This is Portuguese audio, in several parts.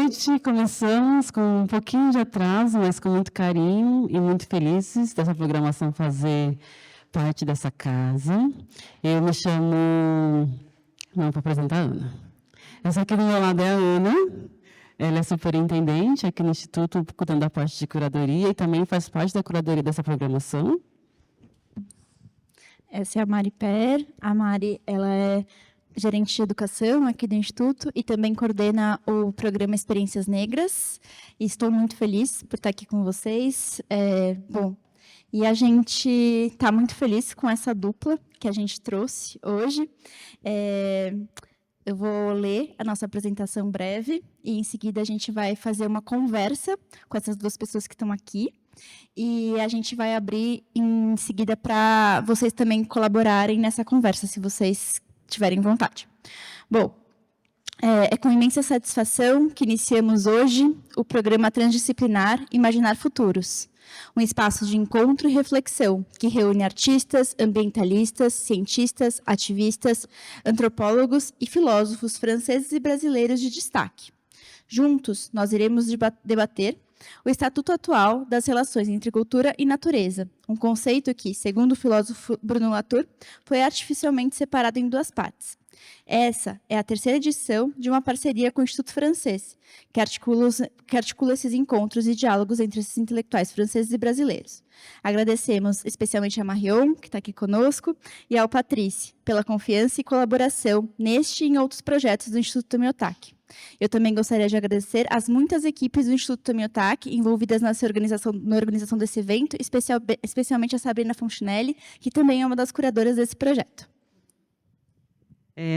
noite. Começamos com um pouquinho de atraso, mas com muito carinho e muito felizes dessa programação fazer parte dessa casa. Eu me chamo... Não, vou apresentar a Ana. Essa aqui do meu lado é a Ana. Ela é superintendente aqui no Instituto, cuidando da parte de curadoria e também faz parte da curadoria dessa programação. Essa é a Mari Per. A Mari, ela é gerente de educação aqui do Instituto e também coordena o programa Experiências Negras. E estou muito feliz por estar aqui com vocês. E a gente está muito feliz com essa dupla que a gente trouxe hoje. Eu vou ler a nossa apresentação breve e, em seguida, a gente vai fazer uma conversa com essas duas pessoas que estão aqui. E a gente vai abrir, em seguida, para vocês também colaborarem nessa conversa, se vocês tiverem vontade. Bom, é com imensa satisfação que iniciamos hoje o programa transdisciplinar Imaginar Futuros, um espaço de encontro e reflexão que reúne artistas, ambientalistas, cientistas, ativistas, antropólogos e filósofos franceses e brasileiros de destaque. Juntos, nós iremos debater o estatuto atual das relações entre cultura e natureza, um conceito que, segundo o filósofo Bruno Latour, foi artificialmente separado em duas partes. Essa é a terceira edição de uma parceria com o Instituto Francês, que articula esses encontros e diálogos entre esses intelectuais franceses e brasileiros. Agradecemos especialmente a Marion, que está aqui conosco, e ao Patrícia, pela confiança e colaboração neste e em outros projetos do Instituto Tomi-Otaki. Eu também gostaria de agradecer às muitas equipes do Instituto Tomi-Otaki envolvidas na organização desse evento, especialmente a Sabrina Fontinelli, que também é uma das curadoras desse projeto.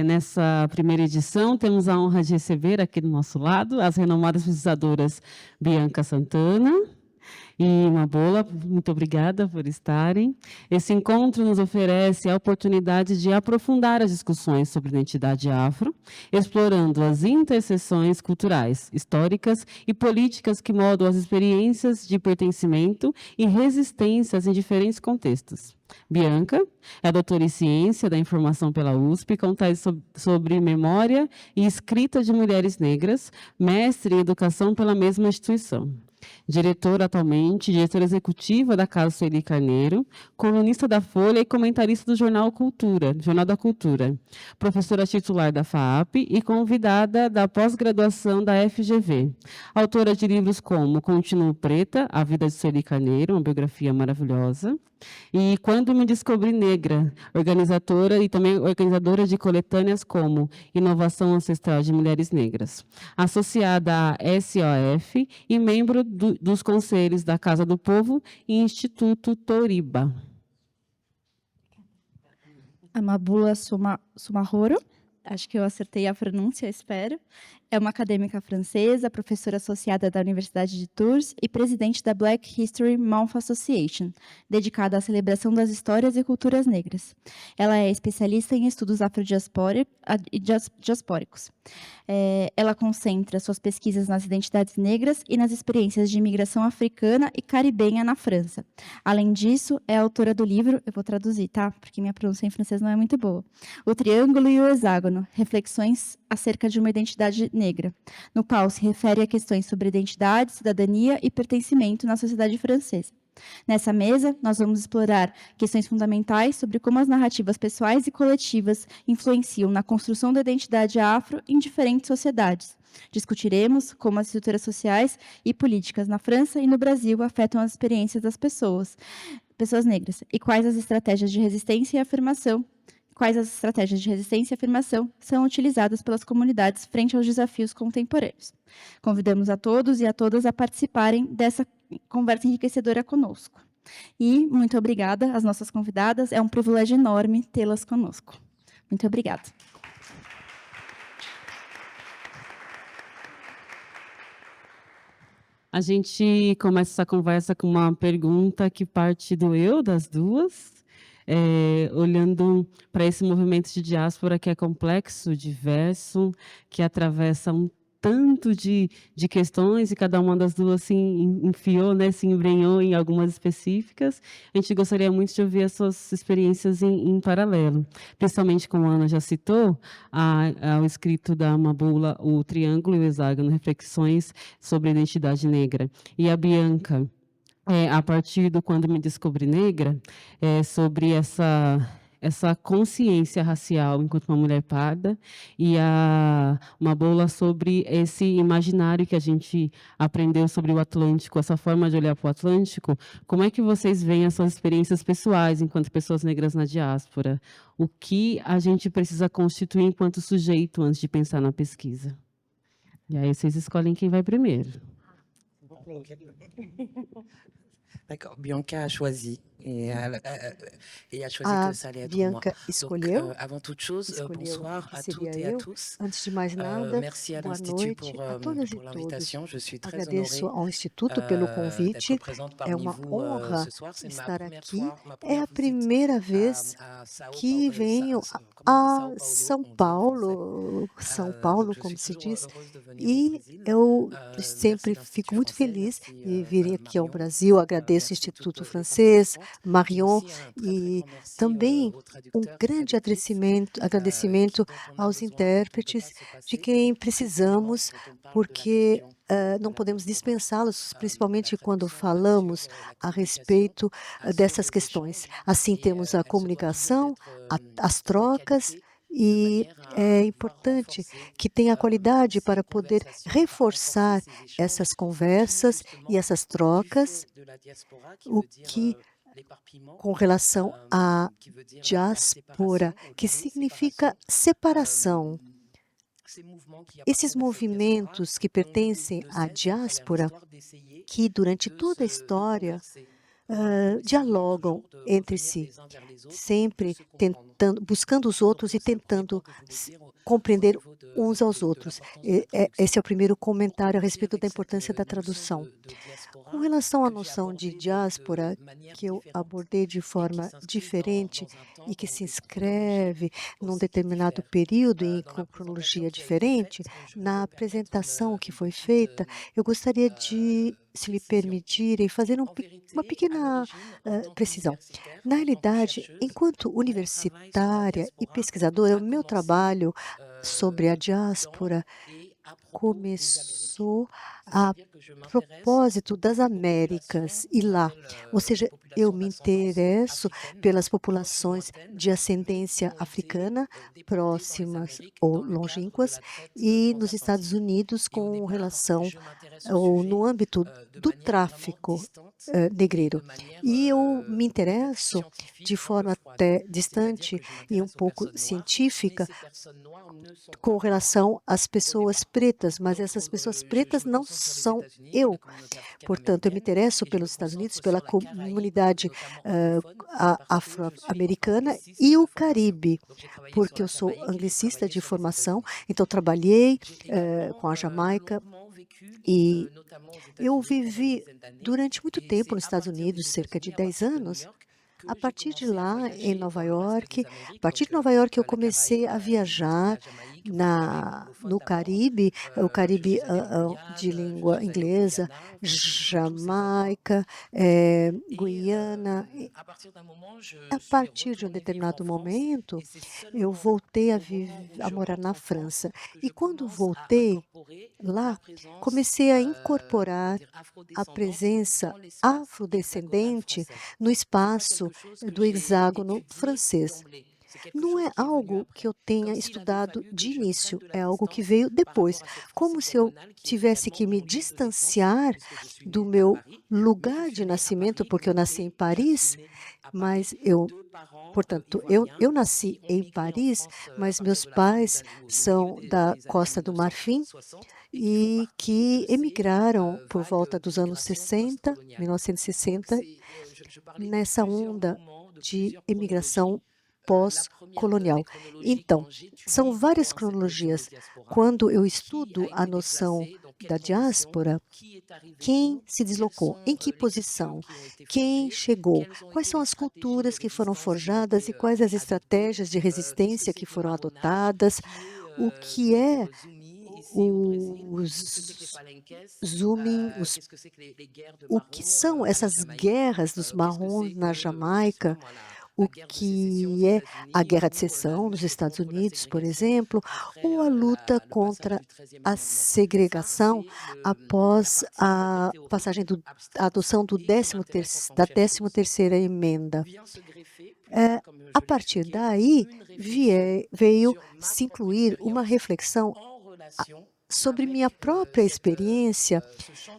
Nessa primeira edição, temos a honra de receber aqui do nosso lado as renomadas pesquisadoras Bianca Santana e Mabola. Muito obrigada por estarem. Esse encontro nos oferece a oportunidade de aprofundar as discussões sobre identidade afro, explorando as interseções culturais, históricas e políticas que moldam as experiências de pertencimento e resistências em diferentes contextos. Bianca é doutora em Ciência da Informação pela USP, com tese sobre memória e escrita de mulheres negras, mestre em Educação pela mesma instituição. Diretora diretora executiva da Casa Sueli Carneiro, colunista da Folha e comentarista do Jornal da Cultura, professora titular da FAAP e convidada da pós-graduação da FGV, autora de livros como Continuo Preta, A Vida de Sueli Carneiro, uma biografia maravilhosa, e Quando Me Descobri Negra, organizadora de coletâneas como Inovação Ancestral de Mulheres Negras, associada à SOF e membro dos conselhos da Casa do Povo e Instituto Toriba. A Mabula Soumahoro, acho que eu acertei a pronúncia, espero. É uma acadêmica francesa, professora associada da Universidade de Tours e presidente da Black History Month Association, dedicada à celebração das histórias e culturas negras. Ela é especialista em estudos afrodiaspóricos. Ela concentra suas pesquisas nas identidades negras e nas experiências de imigração africana e caribenha na França. Além disso, é autora do livro, eu vou traduzir, tá? Porque minha pronúncia em francês não é muito boa. O Triângulo e o Hexágono, reflexões acerca de uma identidade negra, no qual se refere a questões sobre identidade, cidadania e pertencimento na sociedade francesa. Nessa mesa, nós vamos explorar questões fundamentais sobre como as narrativas pessoais e coletivas influenciam na construção da identidade afro em diferentes sociedades. Discutiremos como as estruturas sociais e políticas na França e no Brasil afetam as experiências das pessoas negras, e quais as estratégias de resistência e afirmação são utilizadas pelas comunidades frente aos desafios contemporâneos. Convidamos a todos e a todas a participarem dessa conversa enriquecedora conosco. E muito obrigada às nossas convidadas, é um privilégio enorme tê-las conosco. Muito obrigada. A gente começa essa conversa com uma pergunta que parte do eu das duas, olhando para esse movimento de diáspora que é complexo, diverso, que atravessa tanto de questões e cada uma das duas se enfiou, né, se embrenhou em algumas específicas. A gente gostaria muito de ouvir as suas experiências em paralelo, principalmente como a Ana já citou, o escrito da Mabula, O Triângulo e o Hexágono, Reflexões sobre a Identidade Negra. E a Bianca, a partir do Quando Me Descobri Negra, sobre essa consciência racial enquanto uma mulher parda, e uma bola sobre esse imaginário que a gente aprendeu sobre o Atlântico, essa forma de olhar para o Atlântico. Como é que vocês veem as suas experiências pessoais enquanto pessoas negras na diáspora? O que a gente precisa constituir enquanto sujeito antes de pensar na pesquisa? E aí vocês escolhem quem vai primeiro. D'accord, Bianca a choisi et a choisi A que ça allait être moi. Bianca Donc, escolheu, avant toute chose, escolheu bonsoir que à seria toutes et à eu. tous. Antes de mais nada, Merci à boa l'Institut noite a todas e pour todos. l'invitation. Je suis très Agradeço honorée ao Instituto pelo d'être convite. présente É parmi uma vous honra ce soir. C'est ma estar première aqui. fois, ma É première a visite primeira vez à Sao que Paulo, venho comment on dit a Sao São Paulo, on dit en français. Paulo, São Paulo, Donc, je como suis se toujours diz, heureuse de venir au e Brésil. eu Merci sempre l'Institut fico muito français, feliz merci de vir aqui ao Marion, Brasil. Agradeço o merci toutes Instituto les francês, participantes, et Marion, aussi un très e grand merci também aux um traducteurs et grande traductrices agradecimento dont on a aos besoin, dont on ne peut pas intérpretes, se de passer, quem précisément precisamos, quand on parle de la porque question de não la podemos diaspora. dispensá-los, La principalmente quando traduction assure falamos la a communication, respeito assure dessas les questões. échanges Assim, et temos a elle se doit toujours comunicação, as d'être de trocas, qualité de e manière à é pouvoir importante renforcer que tenha qualidade ces para poder conversations, reforçar ces échanges essas qui, conversas e justement, essas du trocas, fait de la diaspora, qui o veut dire que, l'éparpillement, com relação à qui veut dire la diáspora, séparation, que les significa séparations, separação. ces mouvements qui Esses appartiennent à cette diaspora movimentos que ont pertencem de à cesse, à travers diáspora, l'histoire, d'essayer que durante de toda a se de história converser, essayer dialogam toujours de entre revenir si, les uns vers les autres, de sempre se comprendre. tentando, buscando os Donc outros e ça, c'est le premier point tentando que je voulais dire au compreender niveau uns aos de outros. l'importance de la traduction. Esse é o primeiro comentário a Aussi respeito avec da cette importância da notion tradução. de diaspora Com relação à que j'ai noção de abordée diáspora, de manière que eu différente abordei de et qui forma s'inscrit diferente dans un temps, e que dans se des chronologies inscreve num aussi qui determinado diffèrent. período e Dans com la présentation cronologia qui a été diferente, faite, je vais na me permettre apresentação que une foi petite feita, eu gostaria de, se me précision. permitirem, fazer En uma vérité, à pequena l'origine, en tant precisão. qu'universitaire, Na en tant que realidade, chercheuse, enquanto mon travail sur la universitária e diaspora pesquisadora, a o meu commencé trabalho sobre a dans diáspora et à propos des Amériques. começou a C'est-à-dire que je m'intéresse propósito das aux Américas populations e qu'on lá, appelle ou les seja, eu populations me d'ascendance interesso africaine, pelas proches ou populações lointaines, de mais ascendência qui ont été africana, déportées dans les próximas Amériques ou dans le cadre de longínquas, la traite e nos Estados transatlantique. Unidos Et au com départ, relação je m'intéresse au ou sujet no âmbito de do manière vraiment tráfico distante et de negreiro. manière E eu me peut-être interesso scientifique, de un peu forma froide. até C'est-à-dire distante que je e um m'intéresse aux pouco personnes noires, mais científica ces personnes noires ne sont com pas moi relação às au pessoas départ. pretas, mas Donc, essas pessoas je pretas me não concentre sur les são États-Unis, la eu. communauté Portanto, eu me africaine-américaine, interesso et je me pelos Estados Unidos, concentre pela sur la Caraïbe, comunidade notamment anglophone, parce que je suis afro-americana angliciste e de o formation. Caribe, Donc, j'ai travaillé sur porque la eu sou Jamaïque, j'ai anglicista travaillé de sur les formação, États-Unis. então trabalhei J'ai également com a Jamaica longuement vécu, e notamment aux eu États-Unis, pendant une vivi dizaine d'années. durante muito Et tempo c'est nos à Estados partir Unidos, des cerca de États-Unis, à 10 partir de New anos. York, A que j'ai partir de commencé à lá, em voyager Nova dans le reste York, des a Amériques, partir donc de Nova York eu la comecei Caraïbe, a viajar la Jamaïque, pour parler anglophone no d'abord. Caribe, o Je Caribe suis allé en de Guyane, je língua suis allé au inglesa, Guyana, enfin, tous ces endroits. Jamaica, Et Guiana. à partir d'un moment, je A suis partir de um retourné vivre en determinado France. momento, Et c'est eu seulement voltei au moment où a je morar rentre na en France França. que E je quando commence à voltei incorporer la lá, présence, comecei a on va incorporar dire, a afrodescendante presença dans l'espace hexagonal afrodescendente français. no C'est pas espaço quelque chose que do j'ai hexágono étudié francês. d'emblée. C'est quelque Não chose é qui est venu algo que après. eu tenha Comme s'il avait estudado fallu que de je prenne início, de la é algo que distance veio par rapport depois, à cette France como se eu hexagonale qui est tivesse que finalement me mon lieu de naissance, distanciar puisque je suis do né à meu Paris, mais je lugar de suis né à nascimento, Paris porque eu nasci em et je suis Paris, né à Paris mas eu, de parents portanto, ivoiriens eu qui nasci ont em migré en Paris, France à mas partir meus de la fin des pais années, au milieu são da des années Costa do Marfim 1960 et qui font e partie que de ces emigraram por vagues volta dos anos d'immigration 60, postcoloniale. Donc 1960, je parlais de nessa plusieurs onda moments, de de plusieurs chronologies. imigração La première des pós-colonial. chronologies, Então, quand são j'étudie várias d'abord un cercle sur les cronologias. diasporas, Quando eu qui a estudo a été noção déplacé, dans da quelles conditions, diáspora, qui est arrivé quem où, se quelles deslocou, sont em que les cultures posição, qui ont été quem forgées, chegou, quelles ont quais été são les as stratégies de culturas que foram résistance qui ont forjadas été e quais as adoptées, estratégias de tout ce que resistência que c'est foram marronnage, adotadas, qui est o ce que qu'on appelle é zoomie os zooming, o que são essas guerras dos marrons na Jamaica, o que é a guerra de seção nos Estados Unidos, por exemplo, ou a luta contra a segregação após a passagem a adoção da 13ª emenda. A partir daí, veio se incluir uma reflexão sobre minha própria experiência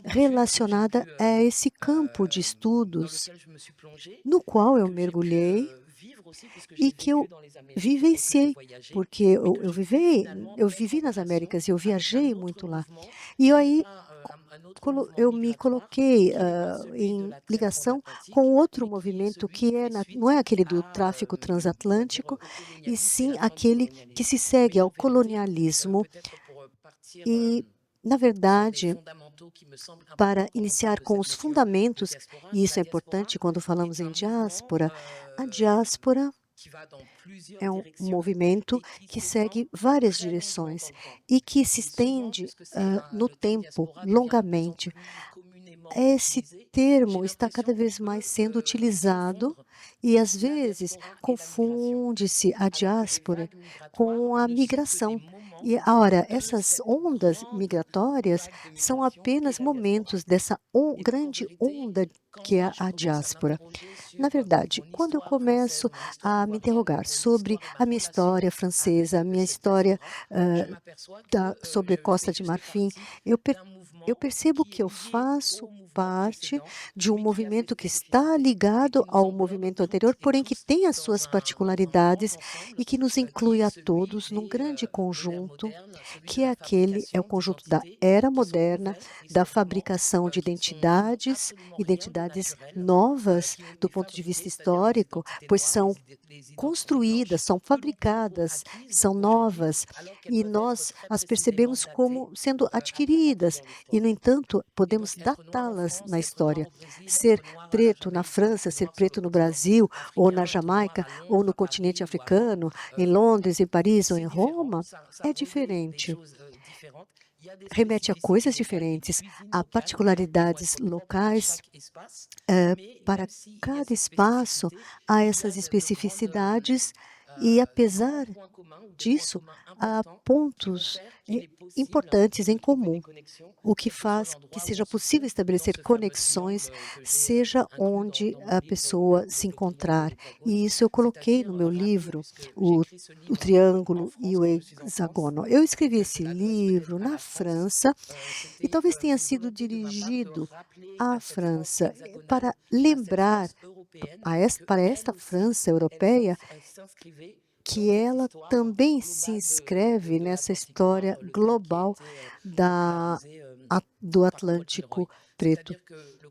relacionada a esse campo de estudos no qual eu mergulhei e que eu vivenciei, porque eu vivi nas Américas e eu viajei muito lá. E aí eu me coloquei em ligação com outro movimento que não é aquele do tráfico transatlântico, e sim aquele que se segue ao colonialismo. E, na verdade, para iniciar com os fundamentos, e isso é importante quando falamos em diáspora, a diáspora é um movimento que segue várias direções e que se estende no tempo, longamente. Esse termo está cada vez mais sendo utilizado e, às vezes, confunde-se a diáspora com a migração. E, ora, essas ondas migratórias são apenas momentos dessa grande onda que é a diáspora. Na verdade, quando eu começo a me interrogar sobre a minha história francesa, a minha história sobre a Costa de Marfim, eu percebo que eu faço parte de um movimento que está ligado ao movimento anterior, porém que tem as suas particularidades e que nos inclui a todos num grande conjunto, que é o conjunto da era moderna, da fabricação de identidades novas do ponto de vista histórico, pois são construídas, são fabricadas, são novas, e nós as percebemos como sendo adquiridas, e, no entanto, podemos datá-las na história. Ser preto na França, ser preto no Brasil, ou na Jamaica, ou no continente africano, em Londres, em Paris ou em Roma, é diferente. Remete a coisas diferentes, a particularidades locais. Para cada espaço, há essas especificidades e, apesar disso, há pontos importantes em comum, o que faz que seja possível estabelecer conexões, seja onde a pessoa se encontrar. E isso eu coloquei no meu livro, o Triângulo e o Hexágono. Eu escrevi esse livro na França e talvez tenha sido dirigido à França para lembrar para esta França europeia que ela também se inscreve nessa história global do Atlântico Preto.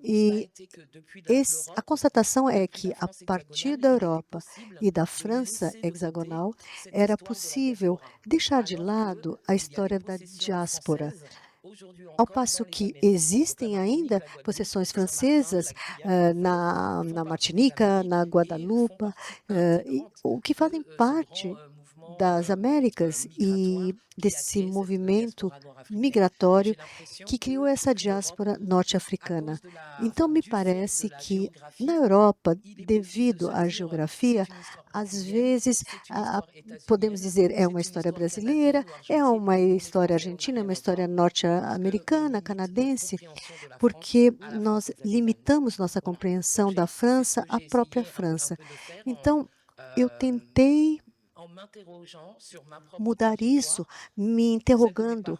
E a constatação é que, a partir da Europa e da França hexagonal, era possível deixar de lado a história da diáspora, ao passo que existem ainda possessões francesas na Martinica, na Guadalupe, o que fazem parte das Américas e desse movimento migratório que criou essa diáspora norte-africana. Então, me parece que na Europa, devido à geografia, às vezes podemos dizer é uma história brasileira, é uma história argentina, é uma história norte-americana, canadense, porque nós limitamos nossa compreensão da França à própria França. Então, eu tentei mudar isso, me interrogando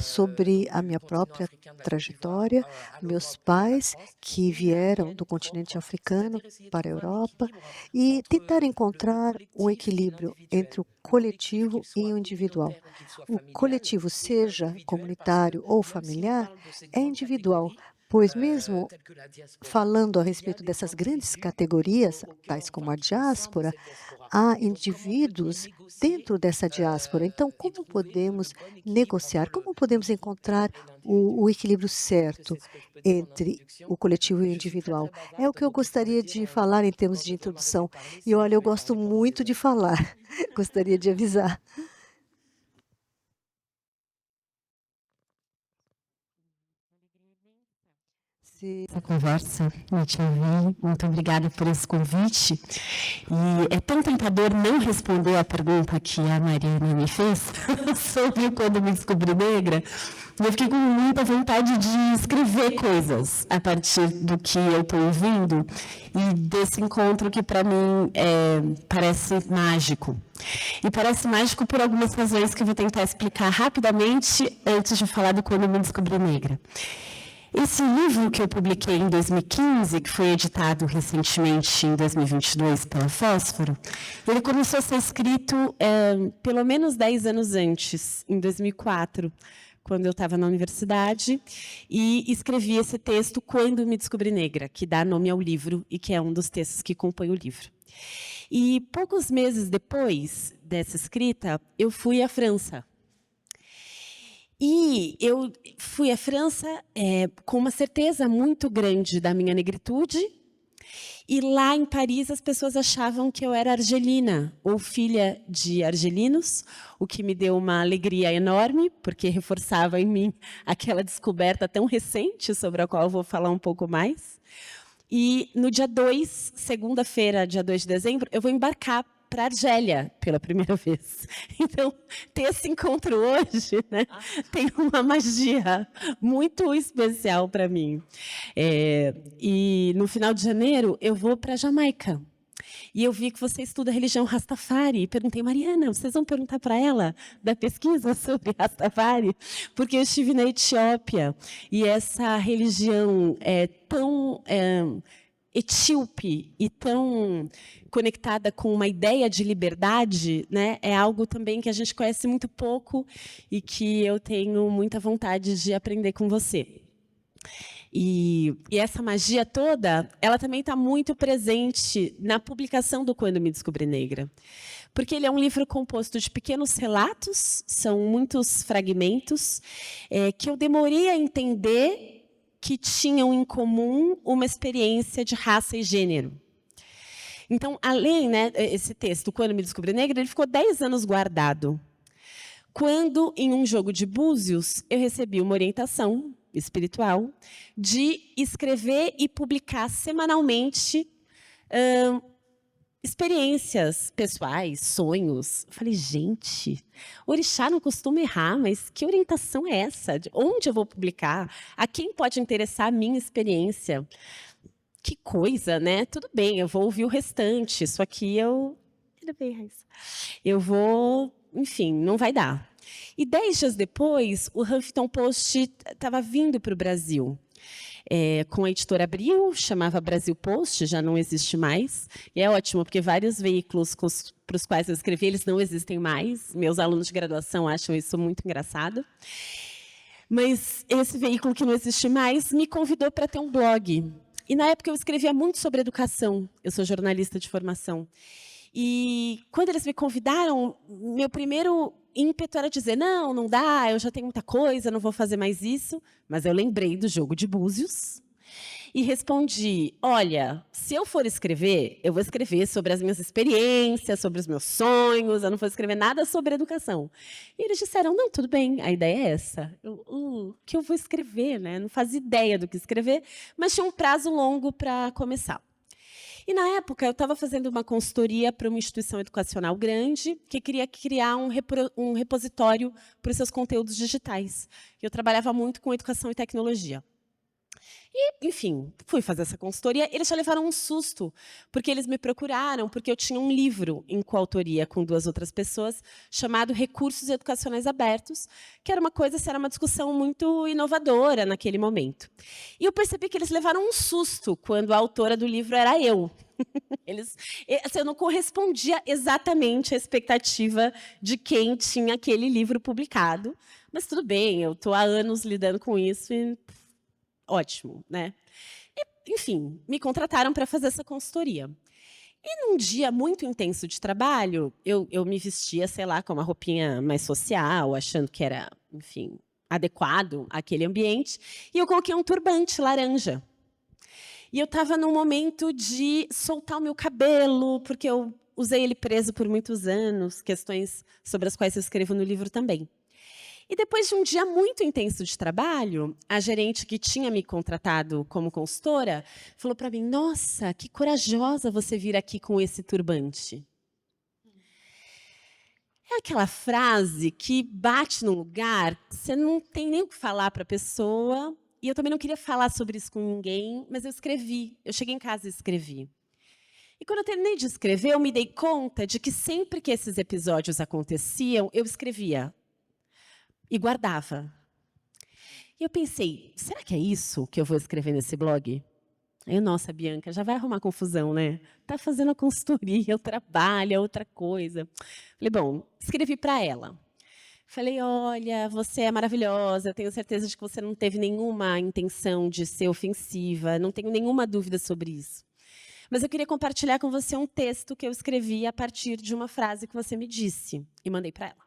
sobre a minha própria trajetória, meus pais que vieram do continente africano para a Europa, e tentar encontrar um equilíbrio entre o coletivo e o individual. O coletivo, seja comunitário ou familiar, é individual, pois mesmo falando a respeito dessas grandes categorias, tais como a diáspora, há indivíduos dentro dessa diáspora. Então, como podemos negociar, como podemos encontrar o equilíbrio certo entre o coletivo e o individual? É o que eu gostaria de falar em termos de introdução. E olha, eu gosto muito de falar, gostaria de avisar. essa conversa, eu te ouvi. Muito obrigada por esse convite. E é tão tentador não responder a pergunta que a Mariana me fez sobre quando me descobri negra. Eu fiquei com muita vontade de escrever coisas a partir do que eu estou ouvindo e desse encontro que, para mim, parece mágico. E parece mágico por algumas razões que eu vou tentar explicar rapidamente antes de falar do quando me descobri negra. Esse livro que eu publiquei em 2015, que foi editado recentemente em 2022 pela Fósforo, ele começou a ser escrito pelo menos 10 anos antes, em 2004, quando eu estava na universidade, e escrevi esse texto Quando Me Descobri Negra, que dá nome ao livro e que é um dos textos que compõe o livro. E poucos meses depois dessa escrita, eu fui à França. E eu fui à França com uma certeza muito grande da minha negritude. E lá em Paris as pessoas achavam que eu era argelina, ou filha de argelinos, o que me deu uma alegria enorme, porque reforçava em mim aquela descoberta tão recente, sobre a qual eu vou falar um pouco mais. E no dia 2, segunda-feira, dia 2 de dezembro, eu vou embarcar para a Argélia pela primeira vez. Então, ter esse encontro hoje, né, tem uma magia muito especial para mim. E no final de janeiro, eu vou para a Jamaica. E eu vi que você estuda a religião Rastafari. E perguntei, Mariana, vocês vão perguntar para ela da pesquisa sobre Rastafari? Porque eu estive na Etiópia e essa religião é tão etíope e tão conectada com uma ideia de liberdade, né, é algo também que a gente conhece muito pouco e que eu tenho muita vontade de aprender com você. E essa magia toda, ela também está muito presente na publicação do Quando Me Descobri Negra. Porque ele é um livro composto de pequenos relatos, são muitos fragmentos, que eu demorei a entender que tinham em comum uma experiência de raça e gênero. Então, além, né, esse texto, Quando Me Descobri Negra, ele ficou 10 anos guardado. Quando, em um jogo de búzios, eu recebi uma orientação espiritual de escrever e publicar semanalmente experiências pessoais, sonhos. Eu falei, gente, orixá não costuma errar, mas que orientação é essa? De onde eu vou publicar? A quem pode interessar a minha experiência? Que coisa, né? Tudo bem, eu vou ouvir o restante. Isso aqui tudo bem, Raíssa. Eu vou... Enfim, não vai dar. E 10 dias depois, o Huffington Post estava vindo para o Brasil. Com a editora Abril, chamava Brasil Post, já não existe mais. E é ótimo, porque vários veículos para os quais eu escrevi, eles não existem mais. Meus alunos de graduação acham isso muito engraçado. Mas esse veículo que não existe mais me convidou para ter um blog. E, na época, eu escrevia muito sobre educação. Eu sou jornalista de formação. E, quando eles me convidaram, meu primeiro ímpeto era dizer, não dá, eu já tenho muita coisa, não vou fazer mais isso. Mas eu lembrei do jogo de búzios e respondi, olha, se eu for escrever, eu vou escrever sobre as minhas experiências, sobre os meus sonhos, eu não vou escrever nada sobre educação. E eles disseram, não, tudo bem, a ideia é essa. Que eu vou escrever, né? Não fazia ideia do que escrever, mas tinha um prazo longo para começar. E, na época, eu estava fazendo uma consultoria para uma instituição educacional grande que queria criar um repositório para os seus conteúdos digitais. Eu trabalhava muito com educação e tecnologia. E, enfim, fui fazer essa consultoria. Eles já levaram um susto, porque eles me procuraram, porque eu tinha um livro em coautoria com 2 outras pessoas, chamado Recursos Educacionais Abertos, que era uma discussão muito inovadora naquele momento. E eu percebi que eles levaram um susto quando a autora do livro era eu. Eu não correspondia exatamente à expectativa de quem tinha aquele livro publicado. Mas tudo bem, eu estou há anos lidando com isso e... Ótimo, né? E, enfim, me contrataram para fazer essa consultoria. E num dia muito intenso de trabalho, eu me vestia, sei lá, com uma roupinha mais social, achando que era, enfim, adequado àquele ambiente, e eu coloquei um turbante laranja. E eu estava num momento de soltar o meu cabelo, porque eu usei ele preso por muitos anos, questões sobre as quais eu escrevo no livro também. E depois de um dia muito intenso de trabalho, a gerente que tinha me contratado como consultora falou para mim: nossa, que corajosa você vir aqui com esse turbante. É aquela frase que bate num lugar que você não tem nem o que falar para a pessoa, e eu também não queria falar sobre isso com ninguém, mas eu escrevi. Eu cheguei em casa e escrevi. E quando eu terminei de escrever, eu me dei conta de que sempre que esses episódios aconteciam, eu escrevia e guardava. E eu pensei, será que é isso que eu vou escrever nesse blog? Aí, nossa, Bianca, já vai arrumar confusão, né? Tá fazendo a consultoria, o trabalho, é outra coisa. Falei, bom, escrevi para ela. Falei, olha, você é maravilhosa, eu tenho certeza de que você não teve nenhuma intenção de ser ofensiva, não tenho nenhuma dúvida sobre isso. Mas eu queria compartilhar com você um texto que eu escrevi a partir de uma frase que você me disse, e mandei para ela.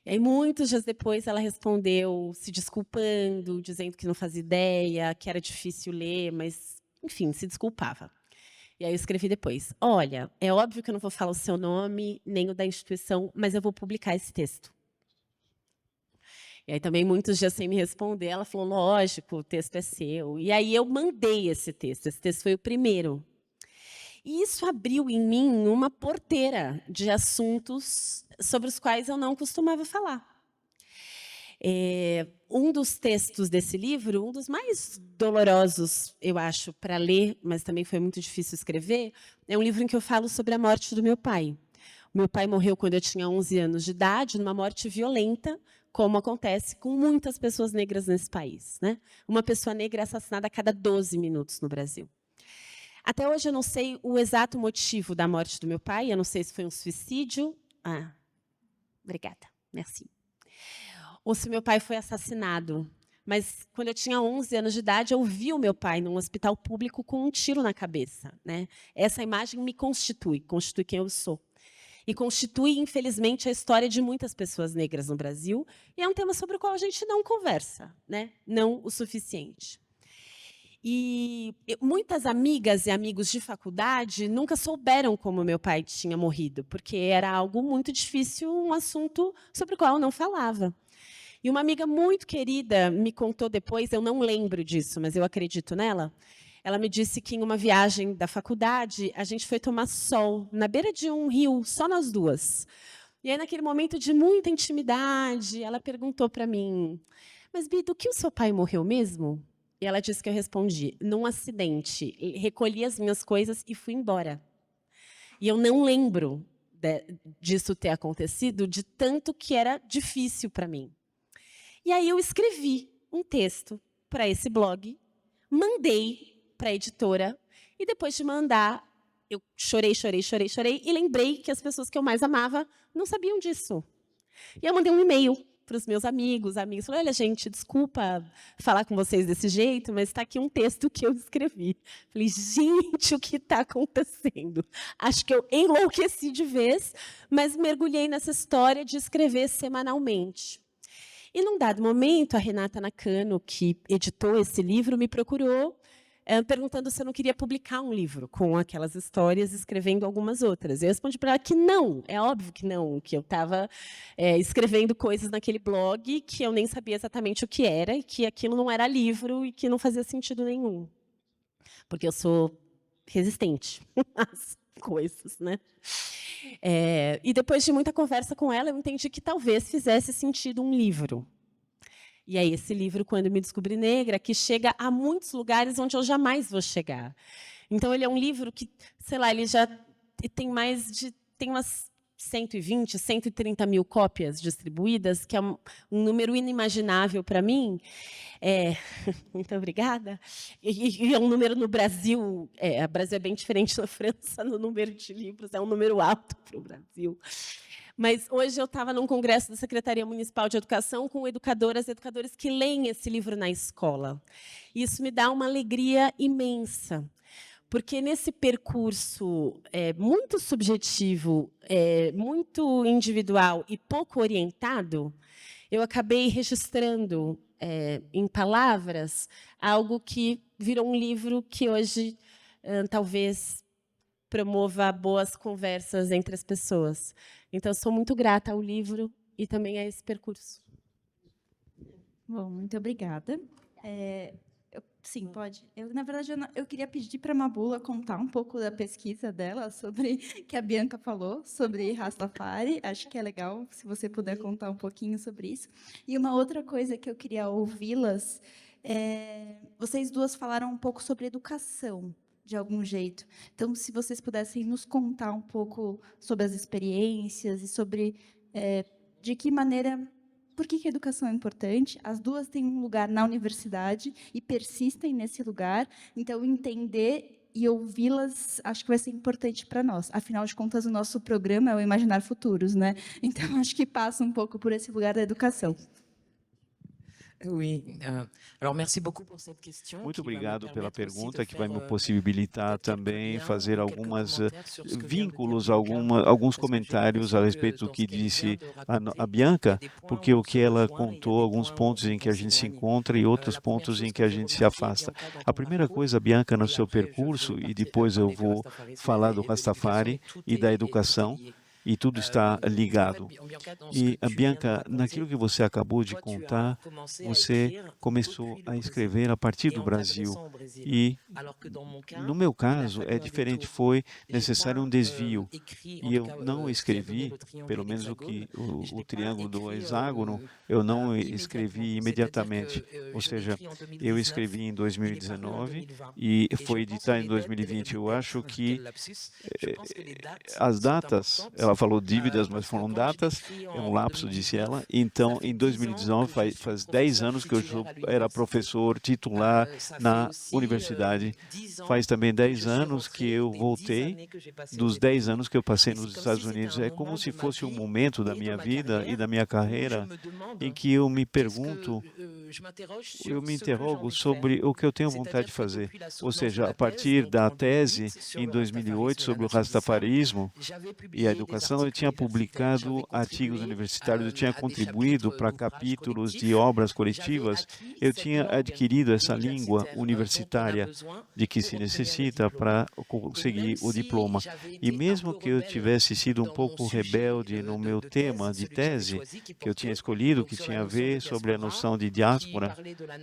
E aí, muitos dias depois, ela respondeu se desculpando, dizendo que não fazia ideia, que era difícil ler, mas, enfim, se desculpava. E aí eu escrevi depois, olha, é óbvio que eu não vou falar o seu nome, nem o da instituição, mas eu vou publicar esse texto. E aí também, muitos dias sem me responder, ela falou, lógico, o texto é seu. E aí eu mandei esse texto foi o primeiro. E isso abriu em mim uma porteira de assuntos sobre os quais eu não costumava falar. Um dos textos desse livro, um dos mais dolorosos, eu acho, para ler, mas também foi muito difícil escrever, é um livro em que eu falo sobre a morte do meu pai. O meu pai morreu quando eu tinha 11 anos de idade, numa morte violenta, como acontece com muitas pessoas negras nesse país, né? Uma pessoa negra é assassinada a cada 12 minutos no Brasil. Até hoje eu não sei o exato motivo da morte do meu pai, eu não sei se foi um suicídio. Ah, obrigada, merci. Ou se meu pai foi assassinado. Mas quando eu tinha 11 anos de idade, eu vi o meu pai num hospital público com um tiro na cabeça, né? Essa imagem me constitui quem eu sou. E constitui, infelizmente, a história de muitas pessoas negras no Brasil, e é um tema sobre o qual a gente não conversa, né? Não o suficiente. E muitas amigas e amigos de faculdade nunca souberam como meu pai tinha morrido, porque era algo muito difícil, um assunto sobre o qual eu não falava. E uma amiga muito querida me contou depois, eu não lembro disso, mas eu acredito nela, ela me disse que em uma viagem da faculdade, a gente foi tomar sol na beira de um rio, só nós duas. E aí, naquele momento de muita intimidade, ela perguntou para mim, mas, Bi, do que o seu pai morreu mesmo? E ela disse que eu respondi, num acidente, recolhi as minhas coisas e fui embora. E eu não lembro disso ter acontecido, de tanto que era difícil para mim. E aí eu escrevi um texto para esse blog, mandei para a editora, e depois de mandar, eu chorei, e lembrei que as pessoas que eu mais amava não sabiam disso. E eu mandei um e-mail para os meus amigos, falei, olha, gente, desculpa falar com vocês desse jeito, mas está aqui um texto que eu escrevi. Falei, gente, o que está acontecendo? Acho que eu enlouqueci de vez, mas mergulhei nessa história de escrever semanalmente. E, num dado momento, a Renata Nakano, que editou esse livro, me procurou, perguntando se eu não queria publicar um livro com aquelas histórias, escrevendo algumas outras. Eu respondi para ela que não, é óbvio que não, que eu estava escrevendo coisas naquele blog que eu nem sabia exatamente o que era, e que aquilo não era livro e que não fazia sentido nenhum. Porque eu sou resistente às coisas, né? E depois de muita conversa com ela, eu entendi que talvez fizesse sentido um livro. E aí, esse livro, Quando Me Descobri Negra, que chega a muitos lugares onde eu jamais vou chegar. Então, ele é um livro que, sei lá, ele já tem tem umas 120, 130 mil cópias distribuídas, que é um número inimaginável para mim. Muito obrigada. E é um número no Brasil, o Brasil é bem diferente da França no número de livros, é um número alto para o Brasil. Mas hoje eu estava num congresso da Secretaria Municipal de Educação com educadoras e educadores que leem esse livro na escola. E isso me dá uma alegria imensa, porque nesse percurso muito subjetivo, muito individual e pouco orientado, eu acabei registrando em palavras algo que virou um livro que hoje talvez promova boas conversas entre as pessoas. Então, eu sou muito grata ao livro e também a esse percurso. Bom, muito obrigada. Sim, pode. Na verdade, eu queria pedir para a Mabula contar um pouco da pesquisa dela sobre que a Bianca falou sobre Rastafari. Acho que é legal se você puder contar um pouquinho sobre isso. E uma outra coisa que eu queria ouvi-las, vocês duas falaram um pouco sobre educação, de algum jeito. Então, se vocês pudessem nos contar um pouco sobre as experiências e sobre de que maneira. Por que a educação é importante? As duas têm um lugar na universidade e persistem nesse lugar. Então, entender e ouvi-las, acho que vai ser importante para nós. Afinal de contas, o nosso programa é o Imaginar Futuros, né? Então, acho que passa um pouco por esse lugar da educação. Muito obrigado pela pergunta, que vai me possibilitar também fazer alguns vínculos, alguns comentários a respeito do que disse a Bianca, porque o que ela contou, alguns pontos em que a gente se encontra e outros pontos em que a gente se afasta. A primeira coisa, Bianca, no seu percurso, e depois eu vou falar do Rastafari e da educação, e tudo está ligado. E, Bianca, naquilo que você acabou de contar, você começou a escrever a partir do Brasil. E, no meu caso, é diferente, foi necessário um desvio. E eu não escrevi, pelo menos o triângulo do hexágono, eu não escrevi imediatamente. Ou seja, eu escrevi em 2019 e foi editado em 2020. Eu acho que as datas, ela falou dívidas, mas foram datas, é um lapso, disse ela. Então, em 2019, faz 10 anos que eu era professor titular na universidade. Faz também 10 anos que eu voltei, dos 10 anos que eu passei nos Estados Unidos. É como se fosse um momento da minha vida e da minha carreira em que eu me pergunto, eu me interrogo sobre o que eu tenho vontade de fazer. Ou seja, a partir da tese em 2008 sobre o rastafarismo e a educação, eu tinha publicado artigos universitários, eu tinha contribuído para capítulos de obras coletivas, eu tinha adquirido essa língua universitária de que se necessita para conseguir o diploma. E mesmo que eu tivesse sido um pouco rebelde no meu tema de tese, que eu tinha escolhido, que tinha a ver sobre a noção de diáspora,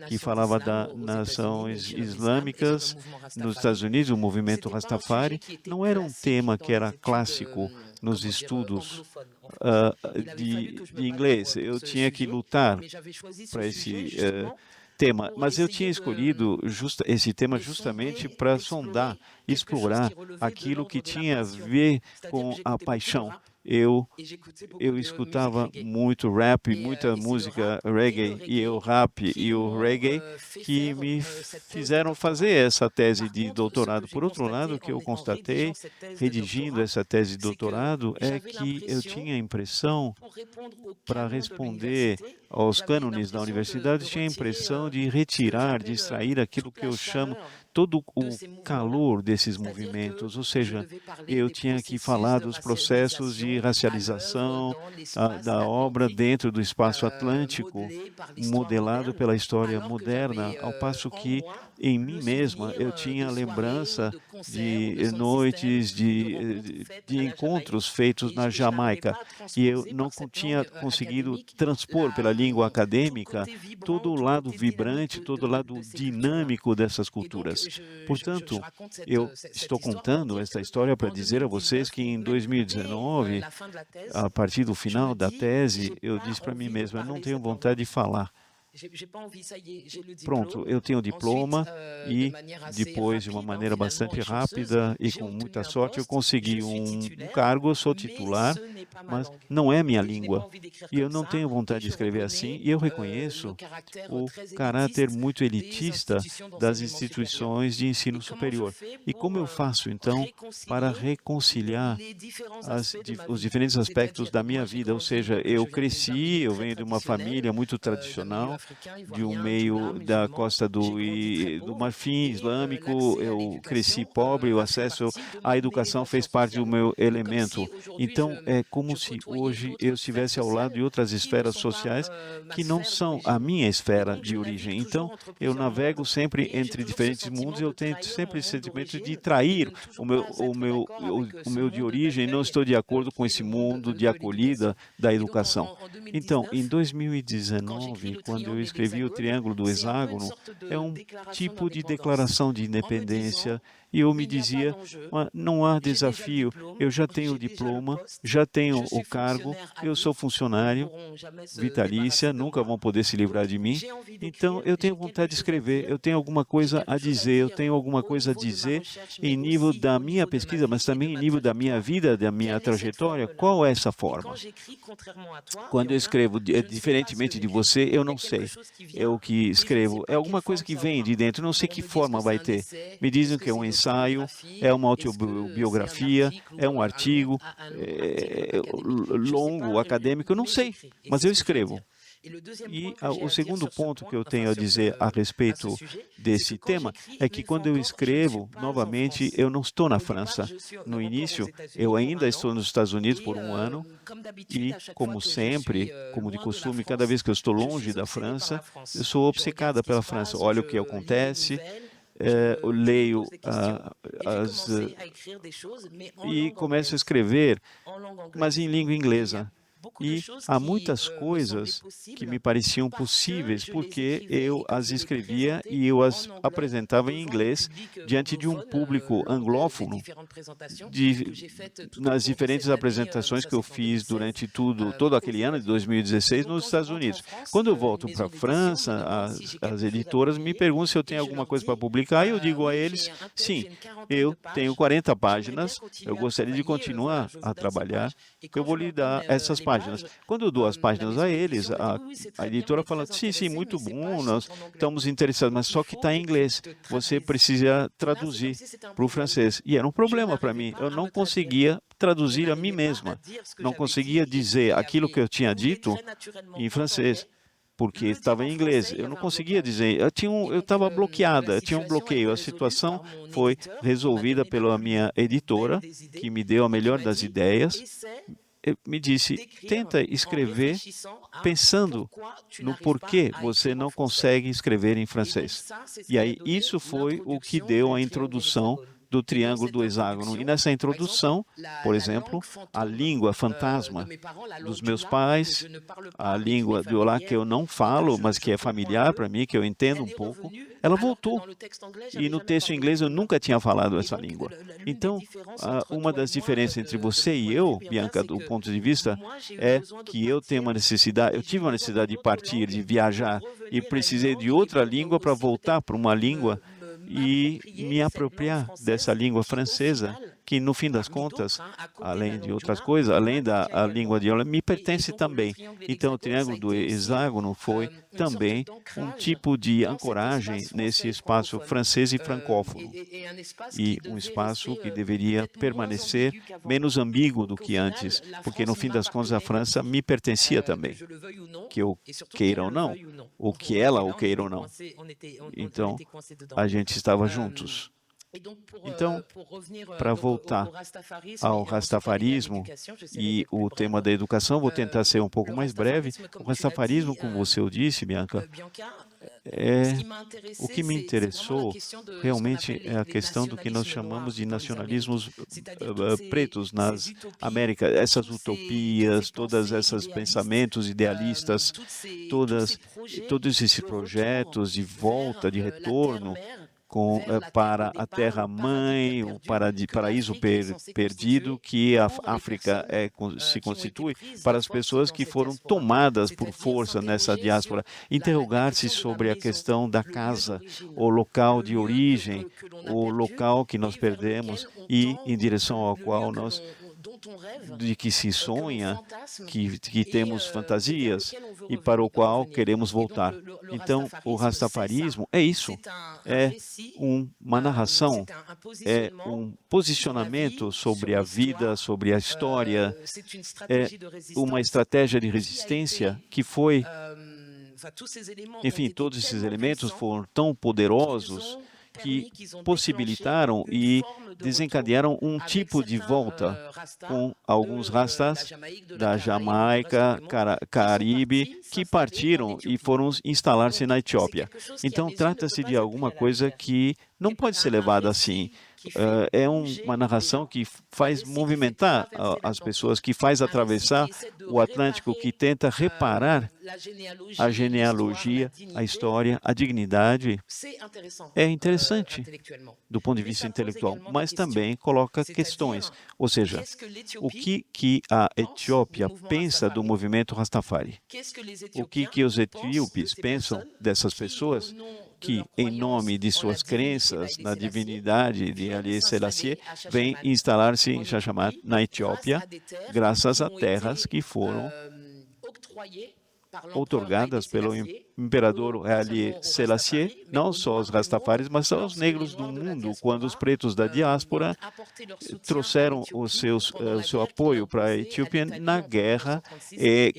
que falava das nações islâmicas nos Estados Unidos, o movimento Rastafari, não era um tema que era clássico nos estudos de inglês. Eu tinha que lutar para esse tema, mas eu tinha escolhido esse tema justamente para sondar, explorar aquilo que tinha a ver com a paixão. Eu escutava muito rap, muita música reggae, e o rap e o reggae que me fizeram fazer essa tese de doutorado. Por outro lado, o que eu constatei, redigindo essa tese de doutorado, é que eu tinha a impressão, para responder aos cânones da universidade, tinha a impressão de retirar, de extrair aquilo que eu chamo todo o calor desses movimentos, ou seja, eu tinha que falar dos processos de racialização da obra dentro do espaço atlântico, modelado pela história moderna, ao passo que em mim mesma eu tinha lembrança de noites, de encontros feitos na Jamaica, e eu não tinha conseguido transpor pela língua acadêmica todo o lado vibrante, todo o lado dinâmico dessas culturas. Portanto, eu estou contando essa história para dizer a vocês que em 2019, a partir do final da tese, eu disse para mim mesmo, eu não tenho vontade de falar. Pronto, eu tenho o diploma e depois, de uma maneira bastante rápida e com muita sorte, eu consegui um cargo, eu sou titular, mas não é minha língua. E eu não tenho vontade de escrever assim, e eu reconheço o caráter muito elitista das instituições de ensino superior. E como eu faço, então, para reconciliar os diferentes aspectos da minha vida? Ou seja, eu cresci, eu venho de uma família muito tradicional, de um meio da costa do Marfim islâmico, eu cresci pobre, o acesso à educação fez parte do meu elemento. Então, é como se hoje eu estivesse ao lado de outras esferas sociais que não são a minha esfera de origem. Então, eu navego sempre entre diferentes mundos e eu tenho sempre esse sentimento de trair o meu de origem, não estou de acordo com esse mundo de acolhida da educação. Então, em 2019, quando quando eu escrevi o Triângulo do Hexágono, é um tipo de declaração de independência, e eu me dizia, não há desafio, eu já tenho o diploma, já tenho o cargo, eu sou funcionário, vitalícia, nunca vão poder se livrar de mim, então eu tenho vontade de escrever, eu tenho alguma coisa a dizer, eu tenho alguma coisa a dizer em nível da minha pesquisa, mas também em nível da minha vida, da minha trajetória. Qual é essa forma? Quando eu escrevo, diferentemente de você, eu não sei. É o que escrevo, é alguma coisa que vem de dentro, eu não sei que forma vai ter. Me dizem que é um ensaio, é uma autobiografia, é um artigo longo, acadêmico, eu não sei, mas eu escrevo. E o segundo ponto que eu tenho a dizer a respeito desse tema é que quando eu escrevo, novamente, eu não estou na França. No início, eu ainda estou nos Estados Unidos por um ano e, como sempre, como de costume, cada vez que eu estou longe da França, eu sou obcecada pela França. Olha o que acontece, eu leio e começo a escrever, mas em língua inglesa. E há muitas coisas que me pareciam possíveis, porque eu as escrevia e eu as apresentava em inglês diante de um público anglófono, nas diferentes apresentações que eu fiz durante todo aquele ano de 2016 nos Estados Unidos. Quando eu volto para a França, as editoras me perguntam se eu tenho alguma coisa para publicar e eu digo a eles, sim, eu tenho 40 páginas, eu gostaria de continuar a trabalhar, eu vou lhe dar essas páginas. Quando eu dou as páginas a eles, a editora fala, sim, muito bom, nós estamos interessados, mas só que está em inglês, você precisa traduzir para o francês. E era um problema para mim, eu não conseguia traduzir a mim mesma, não conseguia dizer aquilo que eu tinha dito em francês, porque estava em inglês. Eu não conseguia dizer, eu estava bloqueada, tinha um bloqueio. A situação foi resolvida pela minha editora, que me deu a melhor das ideias. Me disse, tenta escrever pensando no porquê você não consegue escrever em francês. E aí, isso foi o que deu a introdução do Triângulo do Hexágono. E nessa introdução, por exemplo, a língua fantasma dos meus pais, a língua de Olá que eu não falo, mas que é familiar para mim, que eu entendo um pouco, ela voltou. E no texto em inglês eu nunca tinha falado essa língua. Então, uma das diferenças entre você e eu, Bianca, do ponto de vista, é que eu tive uma necessidade de partir, de viajar, e precisei de outra língua para voltar para uma língua e me apropriar dessa língua francesa, que no fim das contas, além de outras coisas, além da língua de me pertence também. Então, o Triângulo do Hexágono foi também um tipo de ancoragem nesse espaço francês e francófono. E um espaço que deveria permanecer menos ambíguo do que antes, porque no fim das contas a França me pertencia também, que eu queira ou não, ou que ela o queira ou não. Então, a gente estava juntos. Então, para voltar ao rastafarismo e o tema da educação, vou tentar ser um pouco mais breve. O rastafarismo, como você o disse, Bianca, o que me interessou realmente é a questão do que nós chamamos de nacionalismos pretos nas Américas, essas utopias, todos esses pensamentos idealistas, todos esses projetos de volta, de retorno para a terra-mãe, o paraíso perdido que a África se constitui, para as pessoas que foram tomadas por força nessa diáspora. Interrogar-se sobre a questão da casa, o local de origem, o local que nós perdemos e em direção ao qual de que se sonha, que temos fantasias e para o qual queremos voltar. Então, o rastafarismo é isso, é uma narração, é um posicionamento sobre a vida, sobre a história, é uma estratégia de resistência que foi, enfim, todos esses elementos foram tão poderosos que possibilitaram e desencadearam um tipo de volta com alguns rastas da Jamaica, Caribe, que partiram e foram instalar-se na Etiópia. Então, trata-se de alguma coisa que não pode ser levada assim. é uma narração que faz movimentar as pessoas, que faz atravessar o Atlântico, que tenta reparar a genealogia, a história, a dignidade. É interessante do ponto de vista intelectual, mas também coloca questões. Ou seja, o que a Etiópia pensa do movimento Rastafari? O que os etíopes pensam dessas pessoas que, em nome de suas crenças na divindade de Haile Selassie, vêm instalar-se em Xaxamata, na Etiópia, graças a terras que foram outorgadas pelo imperador Haile Selassie, não só aos Rastafaris, mas aos negros do mundo, quando os pretos da diáspora trouxeram o seu apoio para a Etiópia na guerra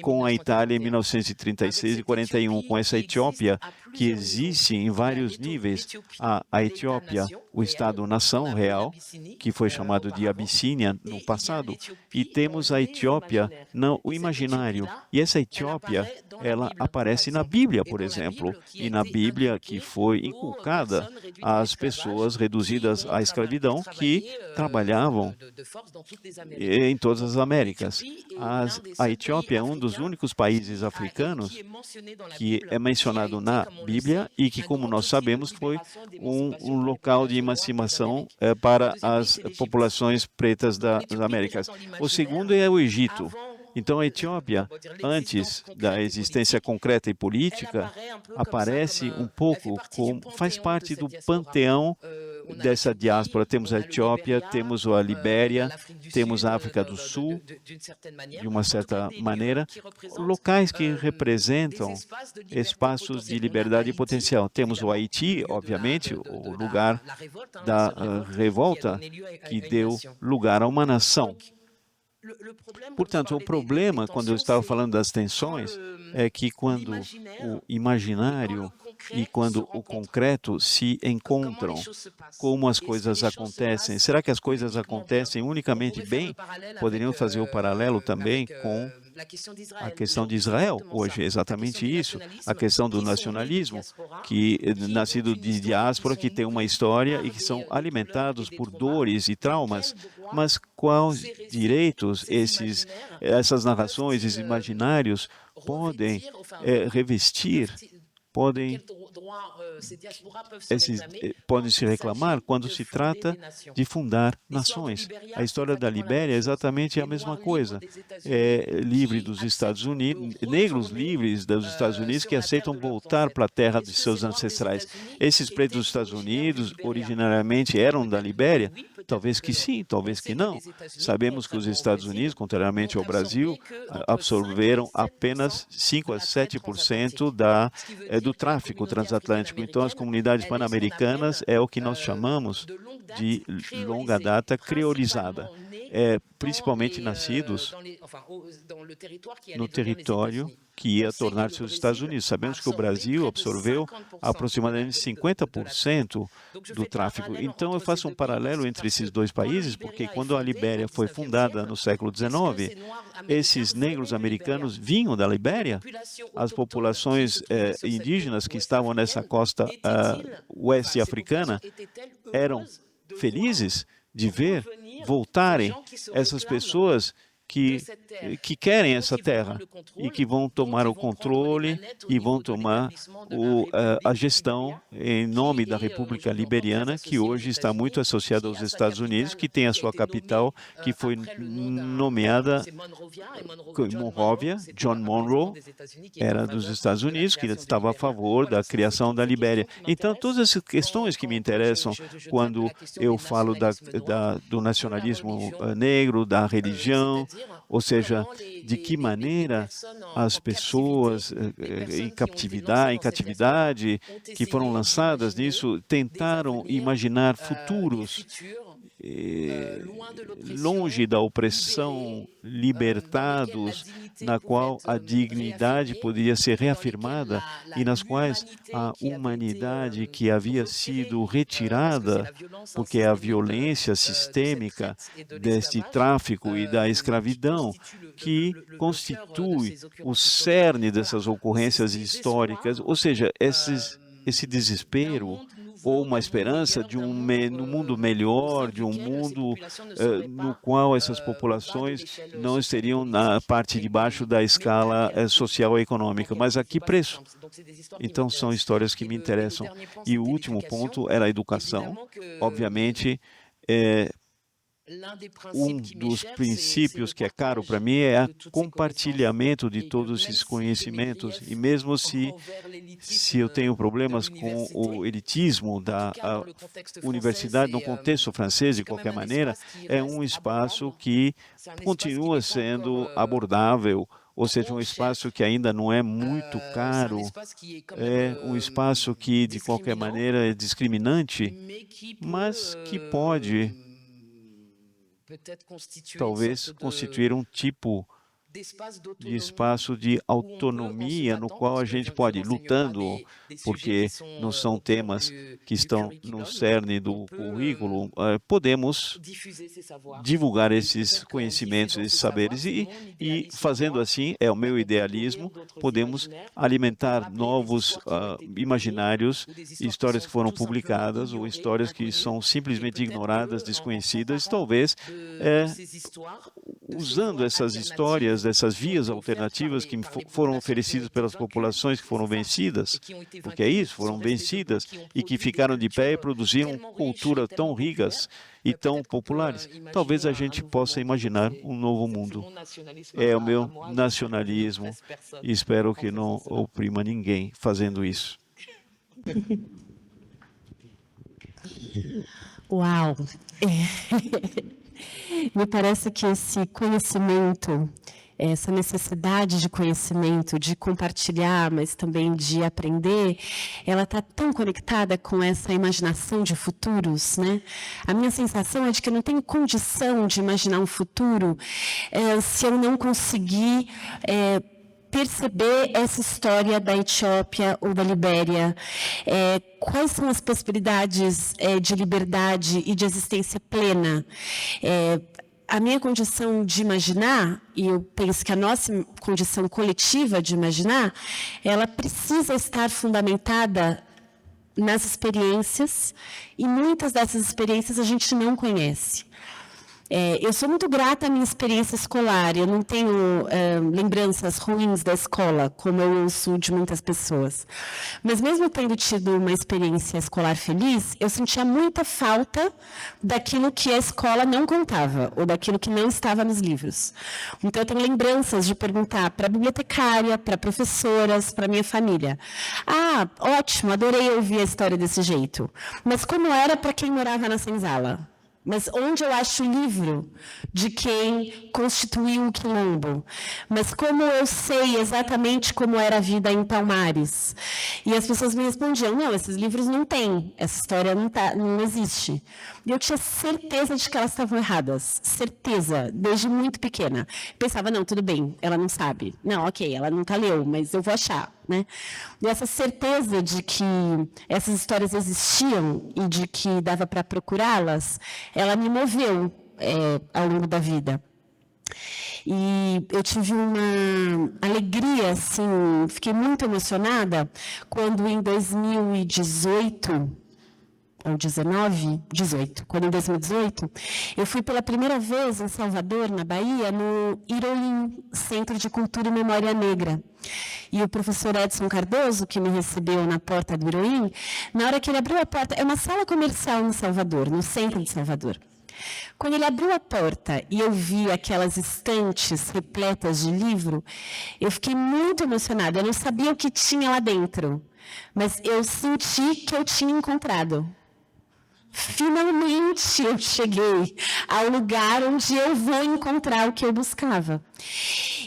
com a Itália em 1936 e 41. Com essa Etiópia, que existe em vários níveis, a Etiópia, o Estado-nação real, que foi chamado de Abissínia no passado, e temos a Etiópia no imaginário. E essa Etiópia, ela aparece na Bíblia, por exemplo, e na Bíblia que foi inculcada às pessoas reduzidas à escravidão que trabalhavam em todas as Américas. A Etiópia é um dos únicos países africanos que é mencionado na Bíblia e que, como nós sabemos, foi um local de emancipação para as populações pretas das Américas. O segundo é o Egito. Então, a Etiópia, antes da existência concreta e política, aparece um pouco como faz parte do panteão dessa diáspora. Temos a Etiópia, temos a Libéria, temos a África do Sul, de uma certa maneira, locais que representam espaços de liberdade e potencial. Temos o Haiti, obviamente, o lugar da revolta que deu lugar a uma nação. Portanto, o problema, quando eu estava falando das tensões, é que quando o imaginário e quando o concreto se encontram, como as coisas acontecem? Será que as coisas acontecem unicamente bem? Poderiam fazer o paralelo também com a questão de Israel hoje, é exatamente isso, a questão do nacionalismo, que nascido de diáspora, que tem uma história e que são alimentados por dores e traumas, mas quais direitos essas narrações, esses imaginários podem revestir, podem se reclamar quando se trata de fundar nações. A história da Libéria é exatamente a mesma coisa. Livre dos Estados Unidos, negros livres dos Estados Unidos que aceitam voltar para a terra de seus ancestrais. Esses pretos dos Estados Unidos originariamente eram da Libéria? Talvez que sim, talvez que não. Sabemos que os Estados Unidos, contrariamente ao Brasil, absorveram apenas 5 a 7% do tráfico transatlântico. Então, as comunidades pan-americanas é o que nós chamamos de longa data creolizada, principalmente nascidos no território que ia tornar-se os Estados Unidos. Sabemos que o Brasil absorveu aproximadamente 50% do tráfico. Então, eu faço um paralelo entre esses dois países, porque quando a Libéria foi fundada no século XIX, esses negros americanos vinham da Libéria. As populações indígenas que estavam nessa costa oeste africana eram felizes de ver voltarem essas pessoas que querem essa terra e que vão tomar o controle e vão tomar a gestão em nome da República Liberiana, que hoje está muito associada aos Estados Unidos, que tem a sua capital, que foi nomeada Monrovia. John Monroe era dos Estados Unidos, que estava a favor da criação da Libéria. Então, todas essas questões que me interessam quando eu falo do nacionalismo negro, da religião, ou seja, de que maneira as pessoas em catividade, que foram lançadas nisso, tentaram imaginar futuros longe da opressão, libertados, na qual a dignidade poderia ser reafirmada e nas quais a humanidade que havia sido retirada, porque a violência sistêmica deste tráfico e da escravidão, que constitui o cerne dessas ocorrências históricas, ou seja, esse desespero ou uma esperança de um mundo melhor, de um mundo no qual essas populações não estariam na parte de baixo da escala social e econômica, mas a que preço? Então, são histórias que me interessam. E o último ponto era a educação. Obviamente, um dos princípios que é caro para mim é o compartilhamento de todos esses conhecimentos. E mesmo se eu tenho problemas com o elitismo da universidade no contexto francês, de qualquer maneira, é um espaço que continua sendo abordável, ou seja, um espaço que ainda não é muito caro, é um espaço que, de qualquer maneira, é discriminante, mas que pode talvez constituir um tipo de espaço de autonomia no qual a gente pode ir lutando, porque não são temas que estão no cerne do currículo, podemos divulgar esses conhecimentos, esses saberes e fazendo assim, é o meu idealismo, podemos alimentar novos imaginários, histórias que foram publicadas ou histórias que são simplesmente ignoradas, desconhecidas, talvez usando essas histórias, essas vias alternativas que foram oferecidas pelas populações que foram vencidas, porque é isso, foram vencidas e que ficaram de pé e produziram culturas tão ricas e tão populares. Talvez a gente possa imaginar um novo mundo. É o meu nacionalismo e espero que não oprima ninguém fazendo isso. Uau! Me parece que esse conhecimento, essa necessidade de conhecimento, de compartilhar, mas também de aprender, ela está tão conectada com essa imaginação de futuros, né? A minha sensação é de que eu não tenho condição de imaginar um futuro se eu não conseguir perceber essa história da Etiópia ou da Libéria. Quais são as possibilidades de liberdade e de existência plena? A minha condição de imaginar, e eu penso que a nossa condição coletiva de imaginar, ela precisa estar fundamentada nas experiências, e muitas dessas experiências a gente não conhece. Eu sou muito grata à minha experiência escolar, eu não tenho lembranças ruins da escola, como eu ouço de muitas pessoas. Mas mesmo tendo tido uma experiência escolar feliz, eu sentia muita falta daquilo que a escola não contava, ou daquilo que não estava nos livros. Então eu tenho lembranças de perguntar para a bibliotecária, para professoras, para minha família. Ah, ótimo, adorei ouvir a história desse jeito. Mas como era para quem morava na senzala? Mas onde eu acho o livro de quem constituiu o Quilombo? Mas como eu sei exatamente como era a vida em Palmares? E as pessoas me respondiam, não, esses livros não têm, essa história não existe. E eu tinha certeza de que elas estavam erradas, certeza, desde muito pequena. Pensava, não, tudo bem, ela não sabe. Não, ok, ela nunca leu, mas eu vou achar. Né? E essa certeza de que essas histórias existiam e de que dava para procurá-las, ela me moveu ao longo da vida. E eu tive uma alegria, assim, fiquei muito emocionada quando em 2018, ou 18, quando em 2018, eu fui pela primeira vez em Salvador, na Bahia, no Irolim, Centro de Cultura e Memória Negra. E o professor Edson Cardoso, que me recebeu na porta do Irolim, na hora que ele abriu a porta, é uma sala comercial em Salvador, no centro de Salvador. Quando ele abriu a porta e eu vi aquelas estantes repletas de livro, eu fiquei muito emocionada. Eu não sabia o que tinha lá dentro, mas eu senti que eu tinha encontrado. Finalmente eu cheguei ao lugar onde eu vou encontrar o que eu buscava.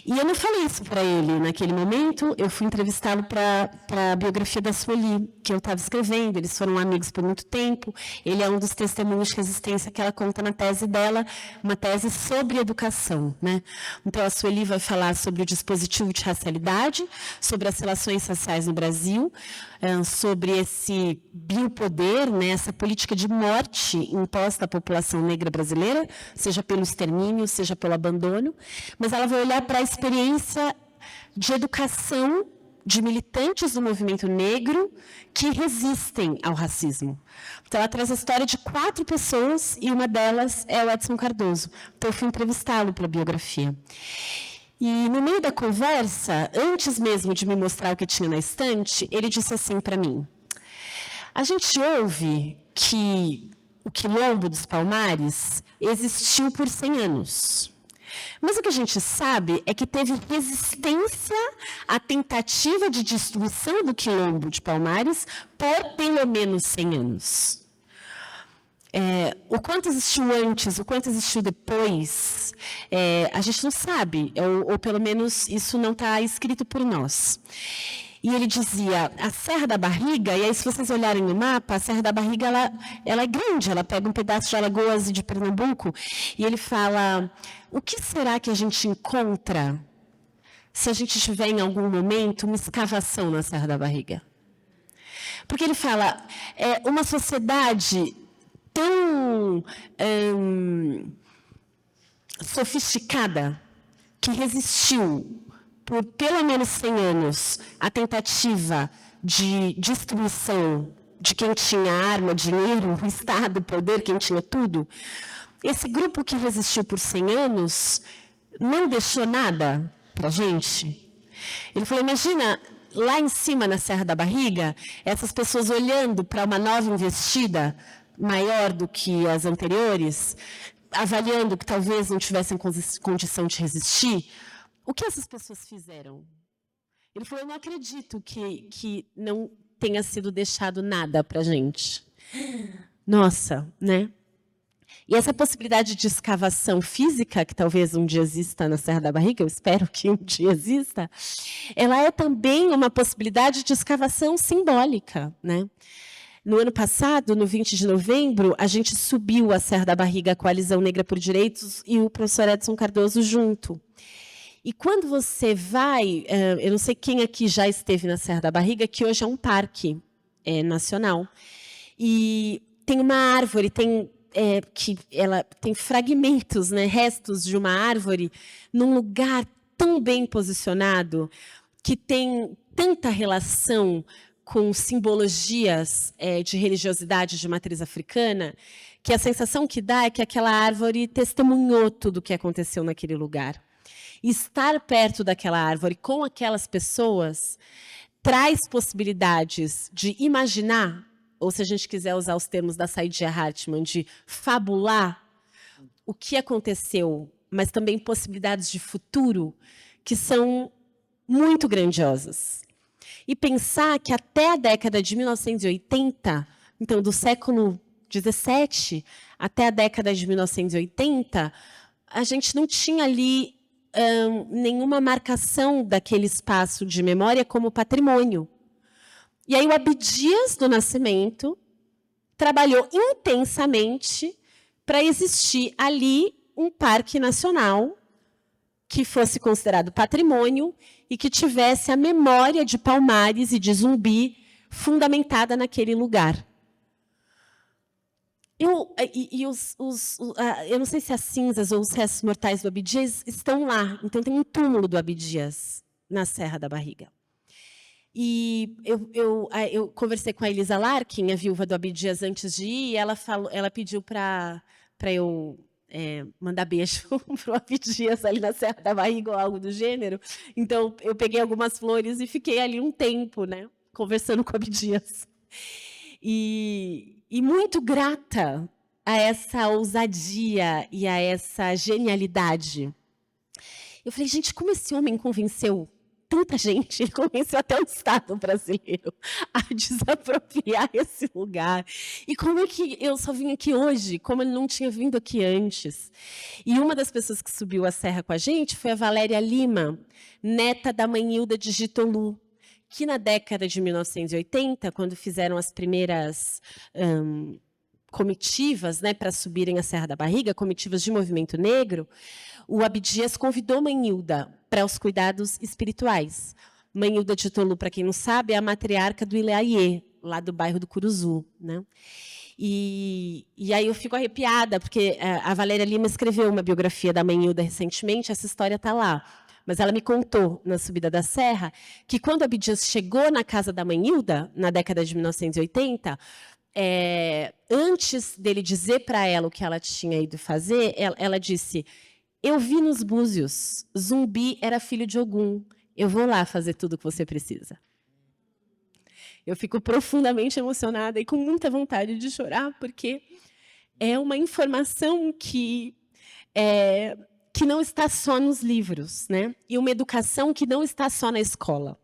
E eu não falei isso para ele naquele momento, eu fui entrevistá-lo para a biografia da Sueli, que eu estava escrevendo, eles foram amigos por muito tempo, ele é um dos testemunhos de resistência que ela conta na tese dela, uma tese sobre educação. Né? Então a Sueli vai falar sobre o dispositivo de racialidade, sobre as relações sociais no Brasil, sobre esse biopoder, né, essa política de morte imposta à população negra brasileira, seja pelo extermínio, seja pelo abandono, mas ela vai olhar para a experiência de educação de militantes do movimento negro que resistem ao racismo. Então, ela traz a história de 4 pessoas e uma delas é o Edson Cardoso. Então, eu fui entrevistá-lo pela biografia. E, no meio da conversa, antes mesmo de me mostrar o que tinha na estante, ele disse assim para mim: a gente ouve que o Quilombo dos Palmares existiu por 100 anos. Mas o que a gente sabe é que teve resistência à tentativa de destruição do Quilombo de Palmares por pelo menos 100 anos. O quanto existiu antes, o quanto existiu depois, a gente não sabe, ou pelo menos isso não está escrito por nós. E ele dizia, a Serra da Barriga, e aí se vocês olharem no mapa, a Serra da Barriga ela é grande, ela pega um pedaço de Alagoas e de Pernambuco, e ele fala, o que será que a gente encontra se a gente tiver em algum momento uma escavação na Serra da Barriga? Porque ele fala, uma sociedade tão sofisticada que resistiu por pelo menos 100 anos à tentativa de destruição de quem tinha arma, dinheiro, o Estado, o poder, quem tinha tudo. Esse grupo que resistiu por 100 anos não deixou nada para a gente. Ele falou, imagina, lá em cima, na Serra da Barriga, essas pessoas olhando para uma nova investida maior do que as anteriores, avaliando que talvez não tivessem condição de resistir. O que essas pessoas fizeram? Ele falou, eu não acredito que não tenha sido deixado nada para a gente. Nossa, né? E essa possibilidade de escavação física, que talvez um dia exista na Serra da Barriga, eu espero que um dia exista, ela é também uma possibilidade de escavação simbólica, né? No ano passado, no 20 de novembro, a gente subiu a Serra da Barriga, a Coalizão Negra por Direitos, e o professor Edson Cardoso junto. E quando você vai, eu não sei quem aqui já esteve na Serra da Barriga, que hoje é um parque nacional, e tem uma árvore, que ela tem fragmentos, né, restos de uma árvore, num lugar tão bem posicionado, que tem tanta relação com simbologias de religiosidade de matriz africana, que a sensação que dá é que aquela árvore testemunhou tudo o que aconteceu naquele lugar. Estar perto daquela árvore com aquelas pessoas traz possibilidades de imaginar, ou se a gente quiser usar os termos da Saidiya Hartman, de fabular o que aconteceu, mas também possibilidades de futuro que são muito grandiosas. E pensar que até a década de 1980, então do século XVII até a década de 1980, a gente não tinha ali nenhuma marcação daquele espaço de memória como patrimônio. E aí o Abdias do Nascimento trabalhou intensamente para existir ali um parque nacional que fosse considerado patrimônio e que tivesse a memória de Palmares e de Zumbi fundamentada naquele lugar. Eu não sei se as cinzas ou os restos mortais do Abdias estão lá. Então, tem um túmulo do Abdias na Serra da Barriga. E eu conversei com a Elisa Larkin, a viúva do Abdias, antes de ir, e ela pediu para eu mandar beijo para o Abdias ali na Serra da Barriga ou algo do gênero. Então, eu peguei algumas flores e fiquei ali um tempo, né, conversando com o Abdias. E muito grata a essa ousadia e a essa genialidade. Eu falei, gente, como esse homem convenceu tanta gente, ele convenceu até o Estado brasileiro a desapropriar esse lugar. E como é que eu só vim aqui hoje, como ele não tinha vindo aqui antes? E uma das pessoas que subiu a serra com a gente foi a Valéria Lima, neta da mãe Hilda de Jitolu, que na década de 1980, quando fizeram as primeiras comitivas, né, para subirem a Serra da Barriga, comitivas de movimento negro, o Abdias convidou mãe Hilda para os cuidados espirituais. Mãe Hilda de Jitolu, para quem não sabe, é a matriarca do Ileaiê, lá do bairro do Curuzu, né? E aí eu fico arrepiada, porque a Valéria Lima escreveu uma biografia da mãe Hilda recentemente, essa história está lá. mas ela me contou, na subida da serra, que quando Abdias chegou na casa da mãe Hilda, na década de 1980, antes dele dizer para ela o que ela tinha ido fazer, ela disse, eu vi nos búzios, Zumbi era filho de Ogum, eu vou lá fazer tudo o que você precisa. Eu fico profundamente emocionada e com muita vontade de chorar, porque é uma informação que não está só nos livros, né? E uma educação que não está só na escola.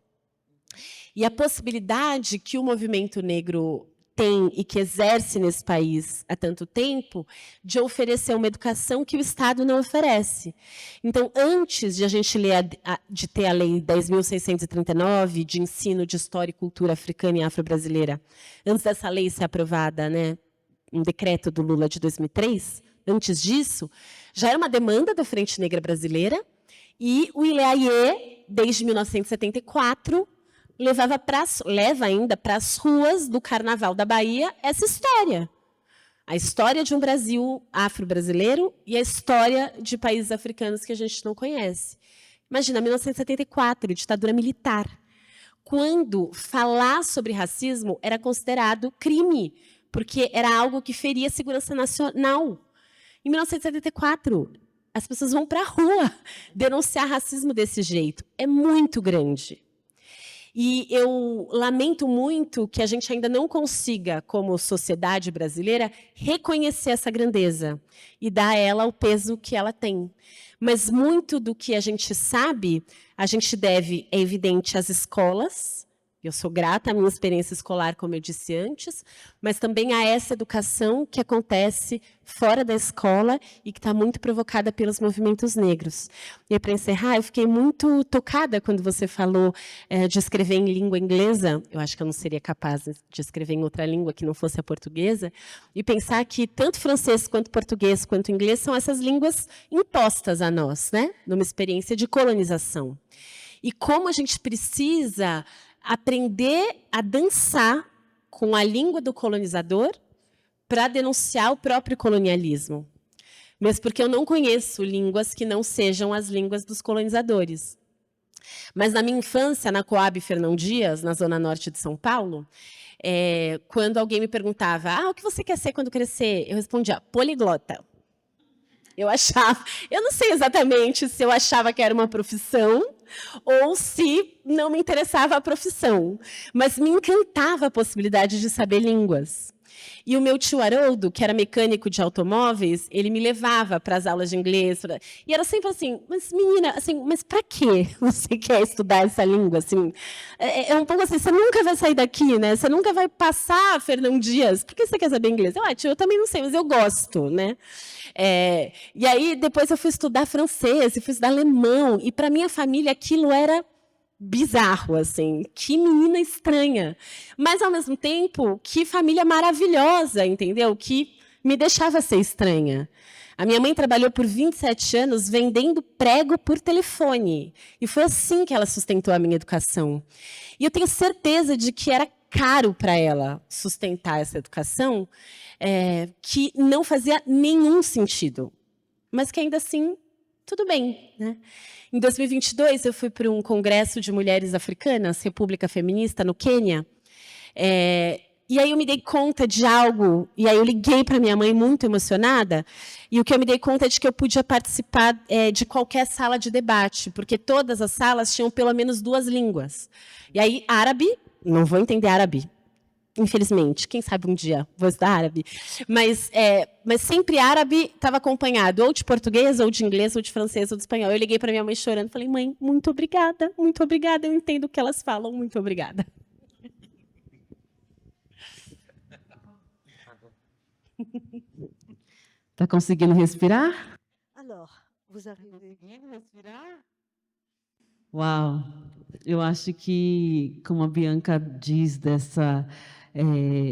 E a possibilidade que o movimento negro tem e que exerce nesse país há tanto tempo de oferecer uma educação que o Estado não oferece. Então, antes de a gente de ter a Lei 10.639 de ensino de história e cultura africana e afro-brasileira, antes dessa lei ser aprovada, né, um decreto do Lula de 2003, antes disso, já era uma demanda da Frente Negra Brasileira e o Ileaie, desde 1974, leva ainda para as ruas do Carnaval da Bahia essa história. A história de um Brasil afro-brasileiro e a história de países africanos que a gente não conhece. Imagina, 1974, ditadura militar, quando falar sobre racismo era considerado crime, porque era algo que feria a segurança nacional. Em 1974, as pessoas vão para a rua denunciar racismo desse jeito. É muito grande. E eu lamento muito que a gente ainda não consiga, como sociedade brasileira, reconhecer essa grandeza e dar a ela o peso que ela tem. Mas muito do que a gente sabe, a gente deve, é evidente, às escolas. Eu sou grata à minha experiência escolar, como eu disse antes, mas também a essa educação que acontece fora da escola e que está muito provocada pelos movimentos negros. E, para encerrar, eu fiquei muito tocada quando você falou de escrever em língua inglesa. Eu acho que eu não seria capaz de escrever em outra língua que não fosse a portuguesa. E pensar que tanto francês, quanto português, quanto inglês são essas línguas impostas a nós, né? Numa experiência de colonização. E como a gente precisa aprender a dançar com a língua do colonizador para denunciar o próprio colonialismo. Mesmo porque eu não conheço línguas que não sejam as línguas dos colonizadores. Mas na minha infância, na Coab Fernão Dias, na zona norte de São Paulo, quando alguém me perguntava, o que você quer ser quando crescer? Eu respondia, poliglota. Eu não sei exatamente se eu achava que era uma profissão ou se não me interessava a profissão, mas me encantava a possibilidade de saber línguas. E o meu tio Haroldo, que era mecânico de automóveis, ele me levava para as aulas de inglês. E era sempre assim, mas menina, assim, mas para que você quer estudar essa língua? Assim, é um pouco assim, você nunca vai sair daqui, né? Você nunca vai passar Fernão Dias. Por que você quer saber inglês? Tio, eu também não sei, mas eu gosto, né? E aí, depois eu fui estudar francês, fui estudar alemão. E, para minha família, aquilo era bizarro, assim, que menina estranha. Mas, ao mesmo tempo, que família maravilhosa, entendeu? Que me deixava ser estranha. A minha mãe trabalhou por 27 anos vendendo prego por telefone. E foi assim que ela sustentou a minha educação. E eu tenho certeza de que era caro para ela sustentar essa educação, que não fazia nenhum sentido. Mas que, ainda assim, tudo bem, né? Em 2022, eu fui para um congresso de mulheres africanas, República Feminista, no Quênia, e aí eu me dei conta de algo, e aí eu liguei para minha mãe muito emocionada, e o que eu me dei conta é de que eu podia participar de qualquer sala de debate, porque todas as salas tinham pelo menos 2 línguas. E aí, árabe, não vou entender árabe, infelizmente, quem sabe um dia vou estudar árabe, mas sempre árabe estava acompanhado ou de português, ou de inglês, ou de francês, ou de espanhol. Eu liguei para minha mãe chorando, falei, mãe, muito obrigada, eu entendo o que elas falam, muito obrigada. Está conseguindo respirar? Alors, vous arrivez. Uau! Eu acho que, como a Bianca diz,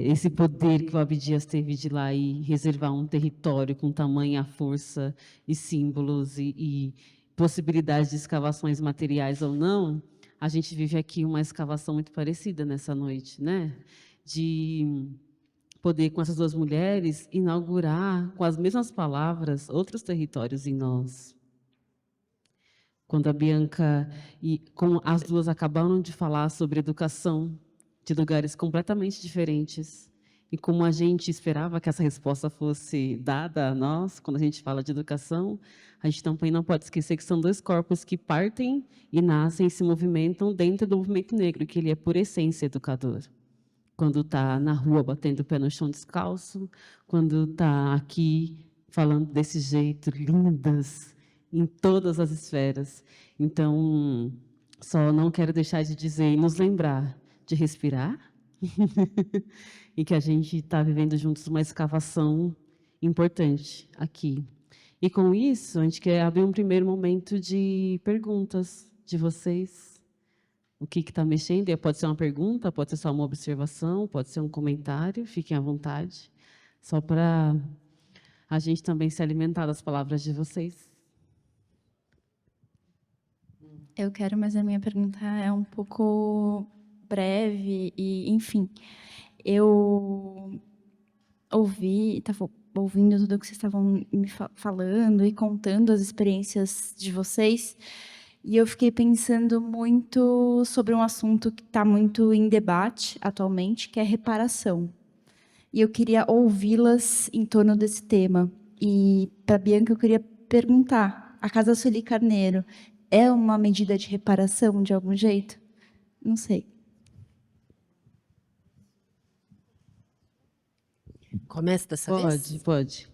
esse poder que o Abdias teve de ir lá e reservar um território com tamanha força e símbolos e possibilidades de escavações materiais ou não, a gente vive aqui uma escavação muito parecida nessa noite, né? De poder, com essas 2 mulheres, inaugurar, com as mesmas palavras, outros territórios em nós. quando a Bianca e como as duas acabaram de falar sobre educação de lugares completamente diferentes e como a gente esperava que essa resposta fosse dada a nós, quando a gente fala de educação, a gente também não pode esquecer que são dois corpos que partem e nascem e se movimentam dentro do movimento negro, que ele é por essência educador. Quando está na rua batendo o pé no chão descalço, quando está aqui falando desse jeito, lindas, em todas as esferas. Então, só não quero deixar de dizer e nos lembrar de respirar, e que a gente está vivendo juntos uma escavação importante aqui. E com isso, a gente quer abrir um primeiro momento de perguntas de vocês. O que está mexendo? Pode ser uma pergunta, pode ser só uma observação, pode ser um comentário, fiquem à vontade, só para a gente também se alimentar das palavras de vocês. Eu quero, mas a minha pergunta é um pouco breve e, enfim, eu estava ouvindo tudo o que vocês estavam me falando e contando as experiências de vocês, e eu fiquei pensando muito sobre um assunto que está muito em debate atualmente, que é reparação. E eu queria ouvi-las em torno desse tema. E para a Bianca eu queria perguntar, a Casa Sueli Carneiro é uma medida de reparação de algum jeito? Não sei. Começa dessa vez? Pode.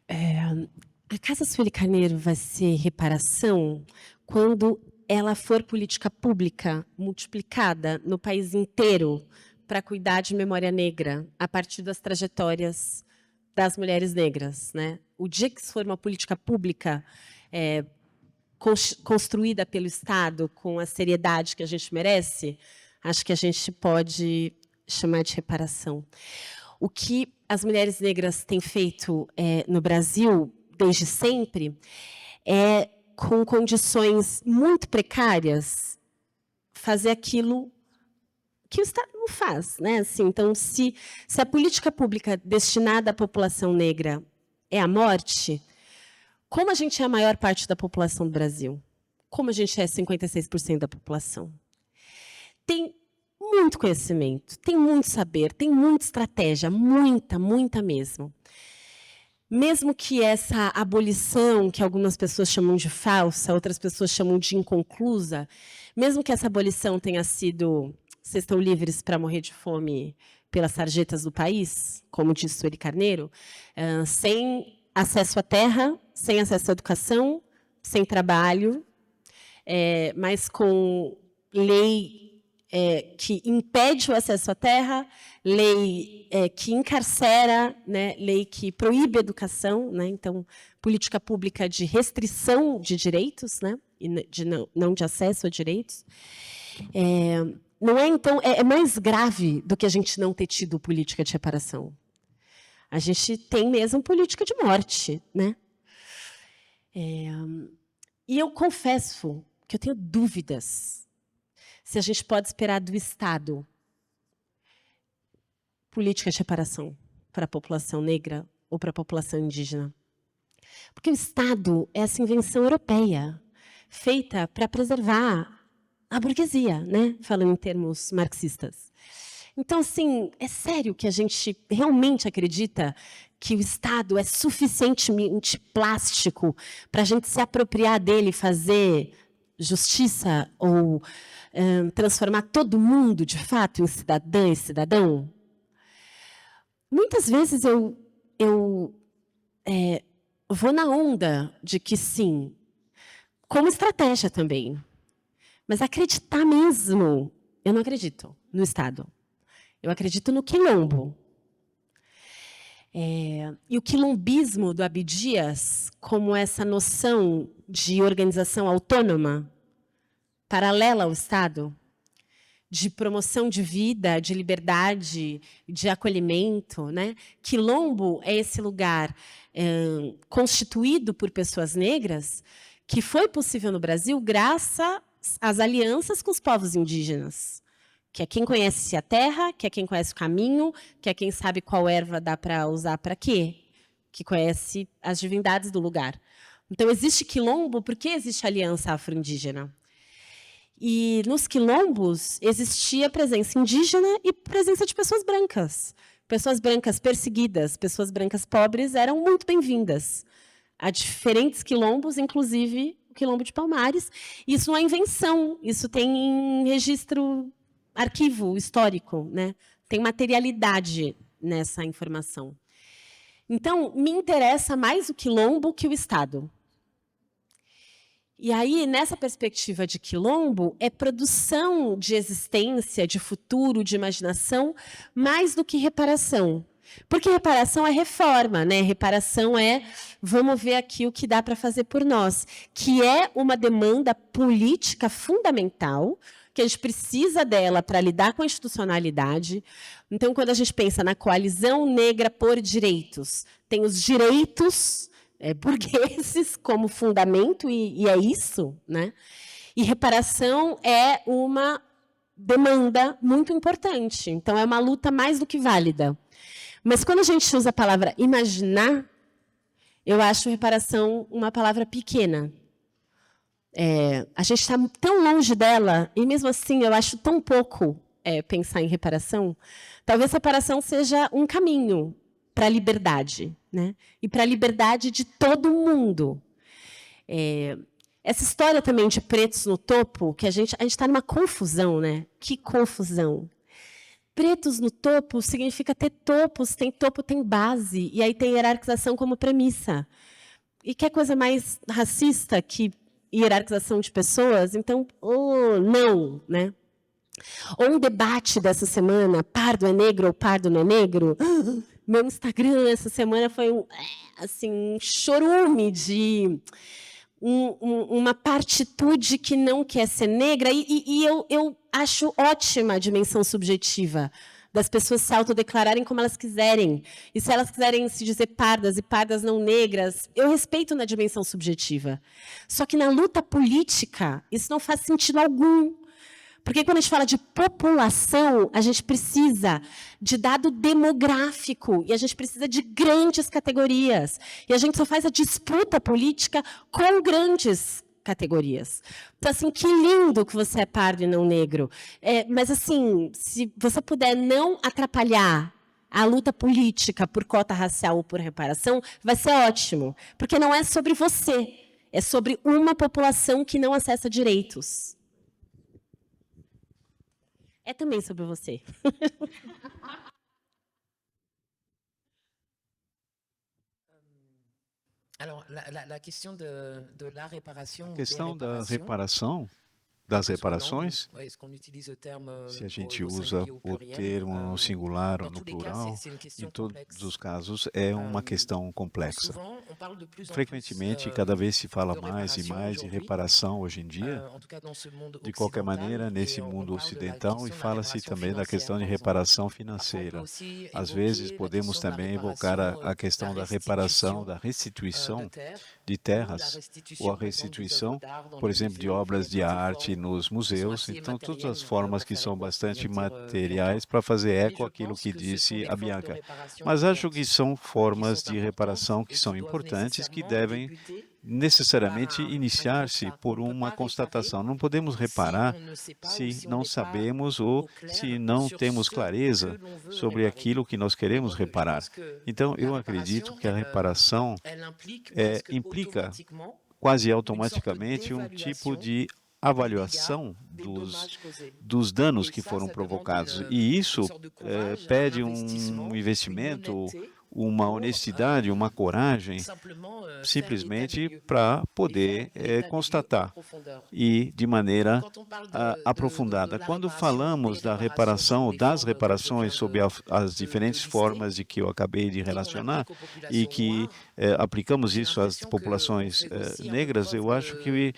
A Casa Sueli Carneiro vai ser reparação quando ela for política pública multiplicada no país inteiro para cuidar de memória negra a partir das trajetórias das mulheres negras, né? O dia que isso for uma política pública construída pelo Estado com a seriedade que a gente merece, acho que a gente pode chamar de reparação. O que as mulheres negras têm feito no Brasil, desde sempre, é, com condições muito precárias, fazer aquilo que o Estado não faz, né? Assim, então, se a política pública destinada à população negra é a morte, como a gente é a maior parte da população do Brasil? Como a gente é 56% da população? Tem muito conhecimento, tem muito saber, tem muita estratégia, muita mesmo. Mesmo que essa abolição, que algumas pessoas chamam de falsa, outras pessoas chamam de inconclusa, mesmo que essa abolição tenha sido, vocês estão livres para morrer de fome pelas sarjetas do país, como disse Sueli Carneiro, sem acesso à terra, sem acesso à educação, sem trabalho, mas com lei que impede o acesso à terra, lei que encarcera, né, lei que proíbe a educação, né, então, política pública de restrição de direitos, né, e não de acesso a direitos. Não é, então, é mais grave do que a gente não ter tido política de reparação. A gente tem mesmo política de morte, né? E eu confesso que eu tenho dúvidas se a gente pode esperar do Estado política de reparação para a população negra ou para a população indígena. Porque o Estado é essa invenção europeia, feita para preservar a burguesia, né? Falando em termos marxistas. Então, assim, é sério que a gente realmente acredita que o Estado é suficientemente plástico para a gente se apropriar dele e fazer justiça ou transformar todo mundo, de fato, em cidadã e cidadão? Muitas vezes eu vou na onda de que sim, como estratégia também. Mas acreditar mesmo, eu não acredito no Estado. Eu acredito no quilombo. E o quilombismo do Abdias, como essa noção de organização autônoma, paralela ao Estado, de promoção de vida, de liberdade, de acolhimento, né? Quilombo é esse lugar constituído por pessoas negras que foi possível no Brasil graças às alianças com os povos indígenas, que é quem conhece a terra, que é quem conhece o caminho, que é quem sabe qual erva dá para usar para quê, que conhece as divindades do lugar. Então, existe quilombo porque existe aliança afro-indígena. E nos quilombos existia presença indígena e presença de pessoas brancas. Pessoas brancas perseguidas, pessoas brancas pobres eram muito bem-vindas a diferentes quilombos, inclusive o quilombo de Palmares. Isso não é invenção, isso tem em registro, arquivo histórico, né? Tem materialidade nessa informação. Então, me interessa mais o quilombo que o Estado. E aí, nessa perspectiva de quilombo, é produção de existência, de futuro, de imaginação, mais do que reparação. Porque reparação é reforma, né? Reparação é vamos ver aqui o que dá para fazer por nós, que é uma demanda política fundamental, que a gente precisa dela para lidar com a institucionalidade. Então, quando a gente pensa na coalizão negra por direitos, tem os direitos burgueses como fundamento, e é isso, né? E reparação é uma demanda muito importante. Então, é uma luta mais do que válida. Mas, quando a gente usa a palavra imaginar, eu acho reparação uma palavra pequena. A gente está tão longe dela, e, mesmo assim, eu acho tão pouco pensar em reparação. Talvez reparação seja um caminho para a liberdade, né? E para a liberdade de todo mundo. Essa história também de pretos no topo, que a gente está numa confusão, né? Que confusão! Pretos no topo significa ter topos, tem topo, tem base, e aí tem hierarquização como premissa. E que coisa mais racista que hierarquização de pessoas? Então, não, né? Ou um debate dessa semana, pardo é negro ou pardo não é negro? Meu Instagram essa semana foi um chorume de uma partitude que não quer ser negra, e eu acho ótima a dimensão subjetiva das pessoas se autodeclararem como elas quiserem. E se elas quiserem se dizer pardas e pardas não negras, eu respeito na dimensão subjetiva. Só que na luta política, isso não faz sentido algum. Porque quando a gente fala de população, a gente precisa de dado demográfico, e a gente precisa de grandes categorias. E a gente só faz a disputa política com grandes categorias. Então, assim, que lindo que você é pardo e não negro. Mas, assim, se você puder não atrapalhar a luta política por cota racial ou por reparação, vai ser ótimo. Porque não é sobre você, é sobre uma população que não acessa direitos. É também sobre você. A questão da reparação, das reparações, se a gente usa o termo no singular ou no plural, em todos os casos é uma questão complexa. Frequentemente, cada vez se fala mais e mais de reparação hoje em dia, de qualquer maneira, nesse mundo ocidental, e fala-se também da questão de reparação financeira. Às vezes, podemos também evocar a questão da reparação, da restituição de terras, ou a restituição, por exemplo, de obras de arte nos museus. Então, todas as formas que são bastante materiais para fazer eco àquilo que disse a Bianca. Mas acho que são formas de reparação que são importantes, que devem necessariamente iniciar-se por uma constatação. Não podemos reparar se não sabemos ou se não temos clareza sobre aquilo que nós queremos reparar. Então, eu acredito que a reparação implica quase automaticamente um tipo de avaliação dos danos que foram provocados. E isso pede um investimento, uma honestidade, uma coragem, simplesmente para poder constatar e de maneira aprofundada. Quando falamos da reparação, das reparações sob as diferentes formas de que eu acabei de relacionar e que aplicamos isso às populações negras, eu acho que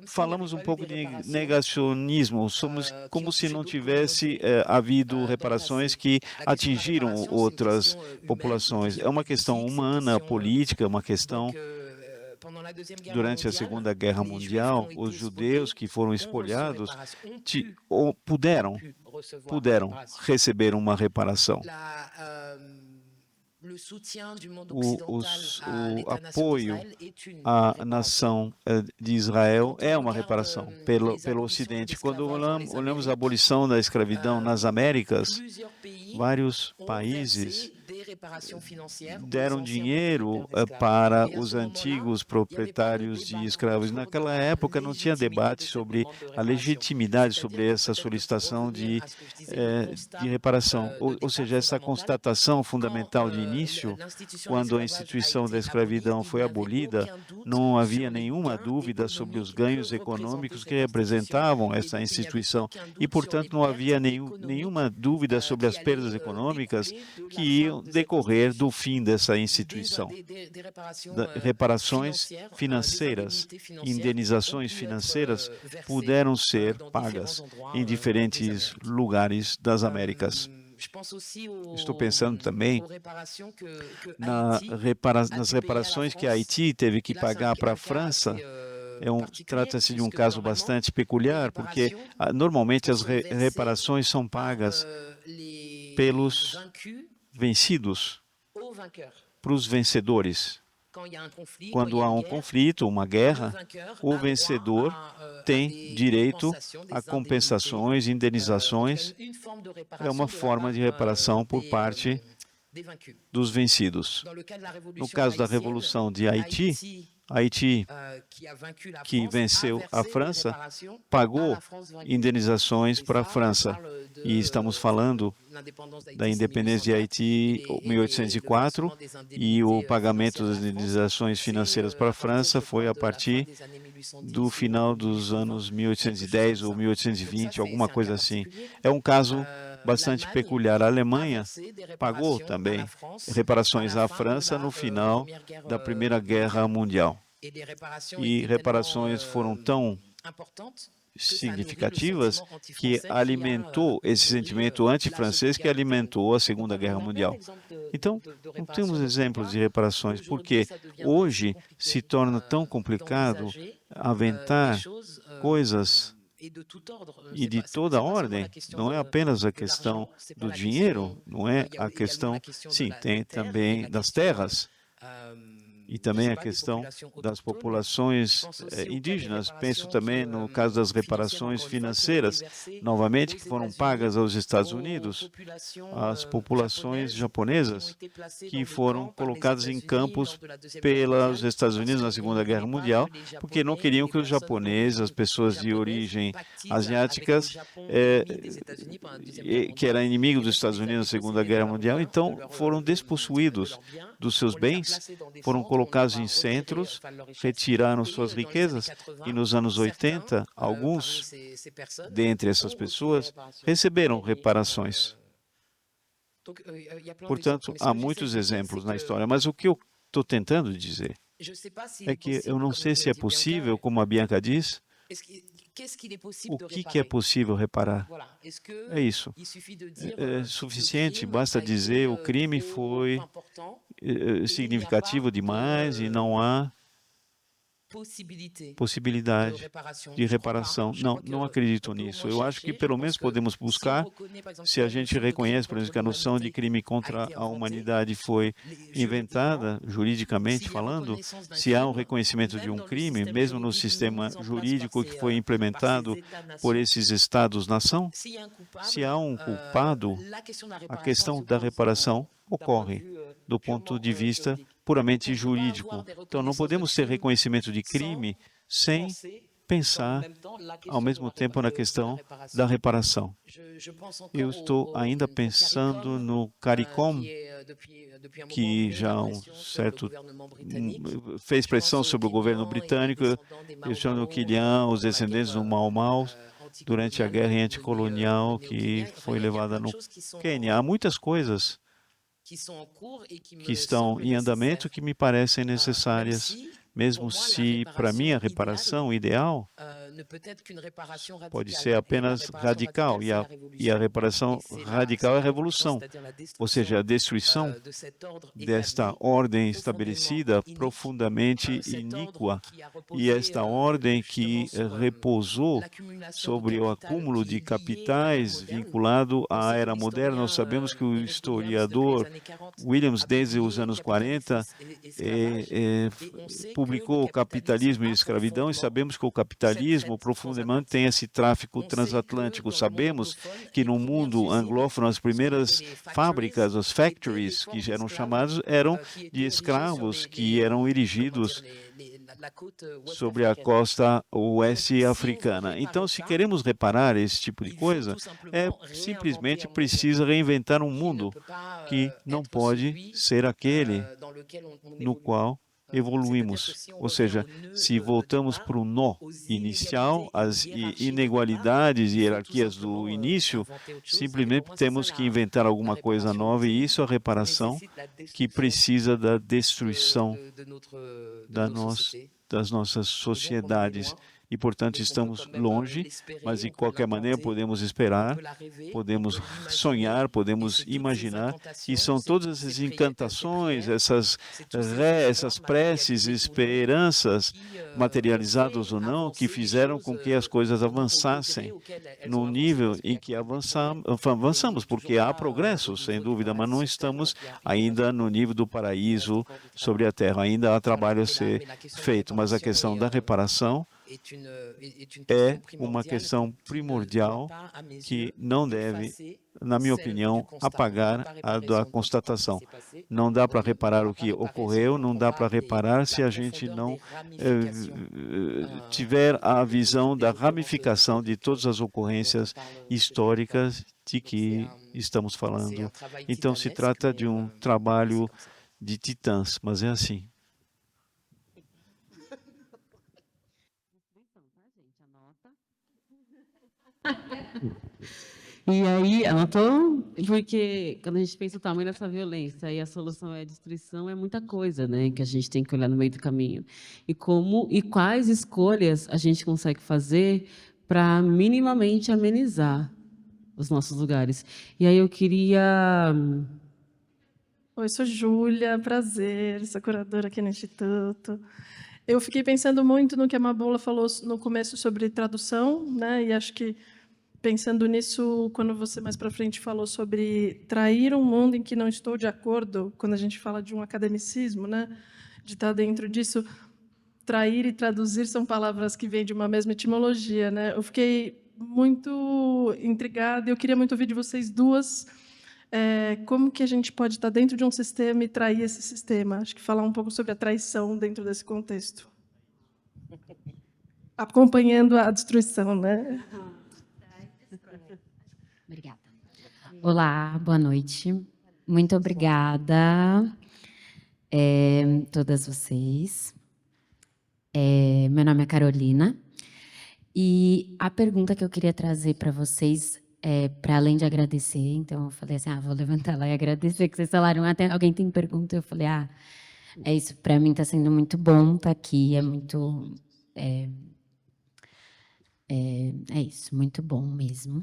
falamos um pouco de negacionismo. Somos como se não tivesse havido reparações que atingiram outras populações. É uma questão humana, política, uma questão. Durante a Segunda Guerra Mundial, os judeus que foram espalhados puderam receber uma reparação. o apoio à nação de Israel é uma reparação pelo Ocidente. Quando olhamos a abolição da escravidão nas Américas, vários países deram dinheiro para os antigos proprietários de escravos. Naquela época não tinha debate sobre a legitimidade sobre essa solicitação de reparação. Ou seja, essa constatação fundamental de início, quando a instituição da escravidão foi abolida, não havia nenhuma dúvida sobre os ganhos econômicos que representavam essa instituição e, portanto, não havia nenhuma dúvida sobre as perdas econômicas que iam decorrer do fim dessa instituição. Reparações financeiras, indenizações financeiras puderam ser pagas em diferentes lugares das Américas. Estou pensando também nas reparações que Haiti teve que pagar para a França. Trata-se de um caso bastante peculiar, porque normalmente as reparações são pagas pelos vencidos para os vencedores. Quando há um conflito, uma guerra, o vencedor tem direito a compensações, indenizações. É uma forma de reparação por parte dos vencidos. No caso da Revolução de Haiti, que venceu a França, pagou indenizações para a França. E estamos falando da independência de Haiti em 1804 e o pagamento das indenizações financeiras para a França foi a partir do final dos anos 1810 ou 1820, alguma coisa assim. É um caso bastante peculiar. A Alemanha pagou também reparações à França no final da Primeira Guerra Mundial. E reparações foram tão significativas que alimentou esse sentimento anti-francês que alimentou a Segunda Guerra Mundial. Então, não temos exemplos de reparações, porque hoje se torna tão complicado aventar coisas e de toda ordem. Não é apenas a questão do dinheiro, não é a questão, sim, tem também das terras, e também a questão das populações indígenas. Penso também no caso das reparações financeiras, novamente, que foram pagas aos Estados Unidos, às populações japonesas, que foram colocadas em campos pelos Estados Unidos na Segunda Guerra Mundial, porque não queriam que os japoneses, as pessoas de origem asiáticas, que eram inimigos dos Estados Unidos na Segunda Guerra Mundial, então foram despossuídos dos seus bens, foram colocados em centros, retiraram suas riquezas e nos anos 80, alguns dentre essas pessoas receberam reparações. Portanto, há muitos exemplos na história, mas o que eu estou tentando dizer é que eu não sei se é possível, como a Bianca diz, o que é possível reparar? É isso. É suficiente, basta dizer o crime foi significativo demais e não há possibilidade de reparação. Não acredito nisso. Eu acho que pelo menos podemos buscar, se a gente reconhece, por exemplo, que a noção de crime contra a humanidade foi inventada, juridicamente falando, se há um reconhecimento de um crime, mesmo no sistema jurídico que foi implementado por esses Estados-nação, se há um culpado, a questão da reparação ocorre do ponto de vista puramente jurídico. Então, não podemos ter reconhecimento de crime sem pensar, ao mesmo tempo, na questão da reparação. Eu estou ainda pensando no CARICOM, que já há um certo fez pressão sobre o governo britânico, questionando o Quilhão, os descendentes do Mau Mau, durante a guerra anticolonial que foi levada no Quênia. Há muitas coisas que estão em andamento que me parecem necessárias mesmo se, para mim, a reparação ideal pode ser apenas radical, e a reparação radical é a revolução, ou seja, a destruição desta ordem estabelecida profundamente iníqua, e esta ordem que repousou sobre o acúmulo de capitais vinculado à era moderna. Nós sabemos que o historiador Williams, desde os anos 40, publicou O Capitalismo e a Escravidão, e sabemos que o capitalismo profundamente tem esse tráfico transatlântico. Sabemos que no mundo anglófono as primeiras fábricas, as factories, que eram chamadas, eram de escravos que eram erigidos sobre a costa oeste africana. Então, se queremos reparar esse tipo de coisa, simplesmente precisa reinventar um mundo que não pode ser aquele no qual evoluímos. Ou seja, se voltamos para o nó inicial, as inequalidades e hierarquias do início, simplesmente temos que inventar alguma coisa nova, e isso é a reparação que precisa da destruição das nossas sociedades. E, portanto, estamos longe, mas, de qualquer maneira, podemos esperar, podemos sonhar, podemos imaginar, e são todas essas encantações, essas preces, esperanças, materializadas ou não, que fizeram com que as coisas avançassem no nível em que avançamos, porque há progresso, sem dúvida, mas não estamos ainda no nível do paraíso sobre a Terra, ainda há trabalho a ser feito, mas a questão da reparação é uma questão primordial que não deve, na minha opinião, apagar a da constatação. Não dá para reparar o que ocorreu, não dá para reparar se a gente não tiver a visão da ramificação de todas as ocorrências históricas de que estamos falando. Então, se trata de um trabalho de titãs, mas é assim. E aí, anotou? Porque quando a gente pensa o tamanho dessa violência e a solução é a destruição, é muita coisa, né, que a gente tem que olhar no meio do caminho. E quais escolhas a gente consegue fazer para minimamente amenizar os nossos lugares. E aí eu queria... Oi, sou Júlia, prazer, sou curadora aqui no Instituto. Eu fiquei pensando muito no que a Mabola falou no começo sobre tradução, né? E acho que, pensando nisso, quando você mais para frente falou sobre trair um mundo em que não estou de acordo, quando a gente fala de um academicismo, né? De estar dentro disso, trair e traduzir são palavras que vêm de uma mesma etimologia, né? Eu fiquei muito intrigada e eu queria muito ouvir de vocês duas como que a gente pode estar dentro de um sistema e trair esse sistema. Acho que falar um pouco sobre a traição dentro desse contexto. Acompanhando a destruição, né? Obrigada. Olá, boa noite. Muito obrigada, todas vocês. Meu nome é Carolina. E a pergunta que eu queria trazer para vocês para além de agradecer, então eu falei assim, vou levantar lá e agradecer que vocês falaram, até alguém tem pergunta, eu falei, é isso, para mim está sendo muito bom estar aqui, é muito, é isso, muito bom mesmo.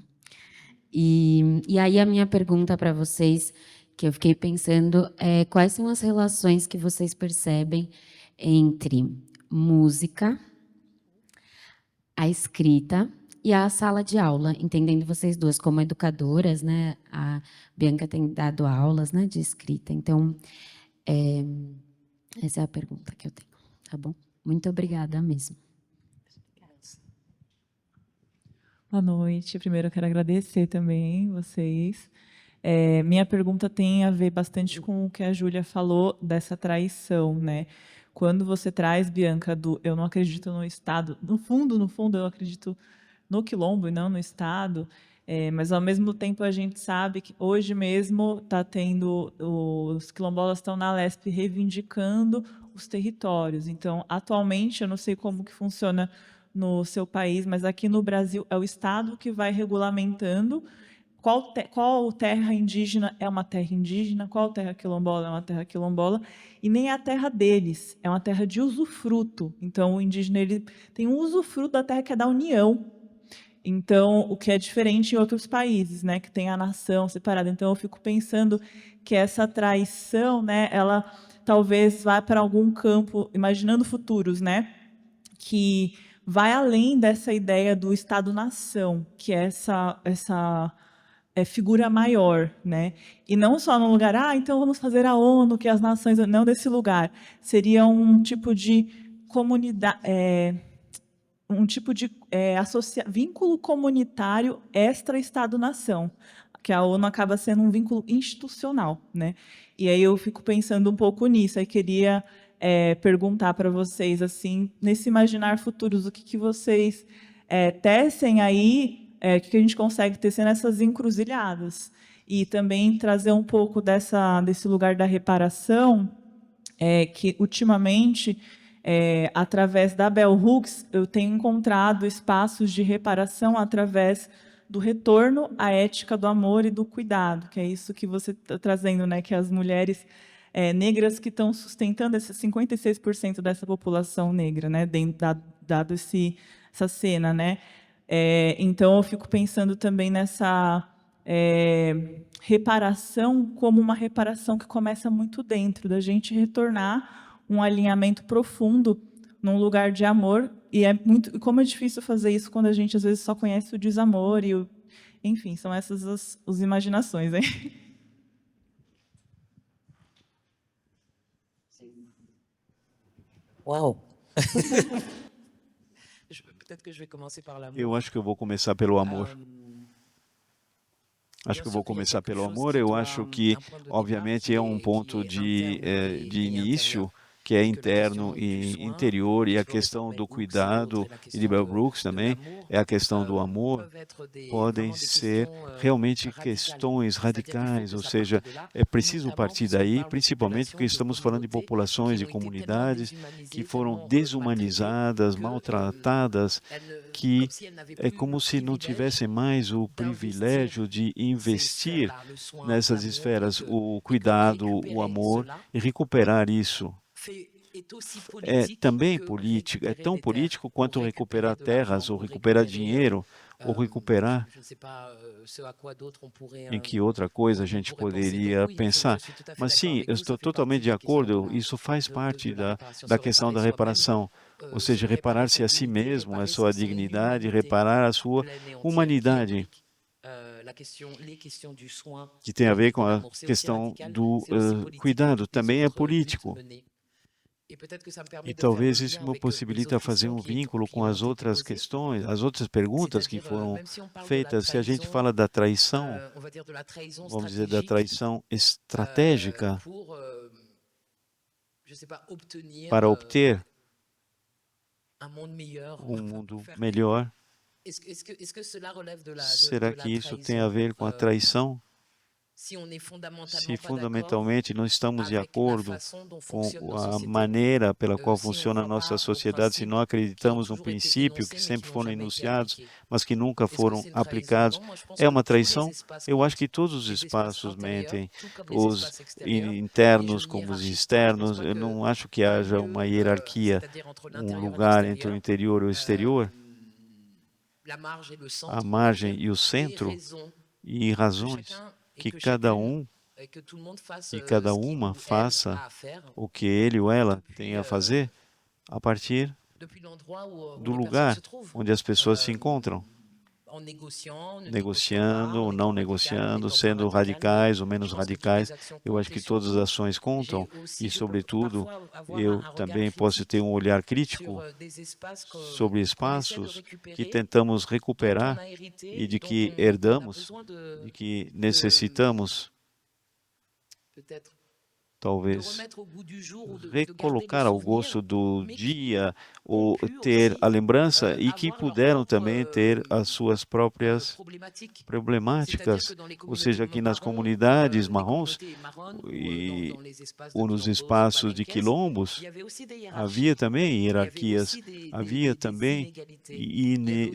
E aí a minha pergunta para vocês, que eu fiquei pensando, quais são as relações que vocês percebem entre música, a escrita e a sala de aula, entendendo vocês duas como educadoras, né? A Bianca tem dado aulas, né, de escrita. Então, essa é a pergunta que eu tenho, tá bom? Muito obrigada mesmo. Boa noite. Primeiro, eu quero agradecer também vocês. Minha pergunta tem a ver bastante com o que a Júlia falou dessa traição, né? Quando você traz, Bianca, eu não acredito no Estado, no fundo, eu acredito no quilombo e não no Estado, mas, ao mesmo tempo, a gente sabe que hoje mesmo está tendo, os quilombolas estão na Lesp reivindicando os territórios. Então, atualmente, eu não sei como que funciona no seu país, mas aqui no Brasil é o Estado que vai regulamentando qual terra indígena é uma terra indígena, qual terra quilombola é uma terra quilombola, e nem é a terra deles, é uma terra de usufruto. Então, o indígena ele tem um usufruto da terra que é da União. Então, o que é diferente em outros países, né, que tem a nação separada. Então, eu fico pensando que essa traição, né, ela talvez vá para algum campo, imaginando futuros, né, que vai além dessa ideia do Estado-nação, que é essa figura maior, né? E não só no lugar, então vamos fazer a ONU, que as nações, não desse lugar. Seria um tipo de comunidade, um tipo de vínculo comunitário extra-Estado-nação, que a ONU acaba sendo um vínculo institucional, né? E aí eu fico pensando um pouco nisso, aí queria perguntar para vocês, assim, nesse imaginar futuros, o que vocês tecem aí, o que a gente consegue tecer nessas encruzilhadas, e também trazer um pouco desse lugar da reparação, que ultimamente, através da Bell Hooks, eu tenho encontrado espaços de reparação através do retorno à ética do amor e do cuidado, que é isso que você está trazendo, né? Que as mulheres negras que estão sustentando esses 56% dessa população negra, né? Dado essa cena, né? Então, eu fico pensando também nessa reparação como uma reparação que começa muito dentro, da gente retornar um alinhamento profundo num lugar de amor, e como é difícil fazer isso quando a gente às vezes só conhece o desamor enfim, são essas as imaginações, hein? Uau! Eu acho que eu vou começar pelo amor. Acho que eu vou começar pelo amor. Eu acho que, obviamente, é um ponto de início que é interno e interior, e a questão do cuidado, e de Bell Hooks também, é a questão do amor, podem ser realmente questões radicais, ou seja, é preciso partir daí, principalmente porque estamos falando de populações e comunidades que foram desumanizadas, maltratadas, que é como se não tivessem mais o privilégio de investir nessas esferas, o cuidado, o amor, e recuperar isso. É também político, é tão político quanto recuperar terras, ou recuperar dinheiro, ou recuperar em que outra coisa a gente poderia pensar. Mas sim, eu estou totalmente de acordo, isso faz parte da questão da reparação, ou seja, reparar-se a si mesmo, a sua dignidade, reparar a sua humanidade, que tem a ver com a questão do cuidado, também é político. E talvez isso me possibilita fazer um vínculo com as outras questões, as outras perguntas que foram feitas. Se a gente fala da traição, vamos dizer, da traição estratégica para obter um mundo melhor, será que isso tem a ver com a traição? Se fundamentalmente não estamos de acordo com a maneira pela qual funciona a nossa sociedade, se não acreditamos no princípio que sempre foram enunciados, mas que nunca foram aplicados, é uma traição? Eu acho que todos os espaços mentem, os internos como os externos. Eu não acho que haja uma hierarquia, um lugar entre o interior e o exterior, a margem e o centro, e razões que cada um e cada uma faça o que ele ou ela tem a fazer a partir do lugar onde as pessoas se encontram, negociando ou não negociando, sendo radicais ou menos radicais. Eu acho que todas as ações contam, e, sobretudo, eu também posso ter um olhar crítico sobre espaços que tentamos recuperar e de que herdamos, de que necessitamos talvez recolocar ao gosto do dia ou ter a lembrança e que puderam também ter as suas próprias problemáticas, ou seja, aqui nas comunidades marrons ou nos espaços de quilombos, havia também hierarquias, havia também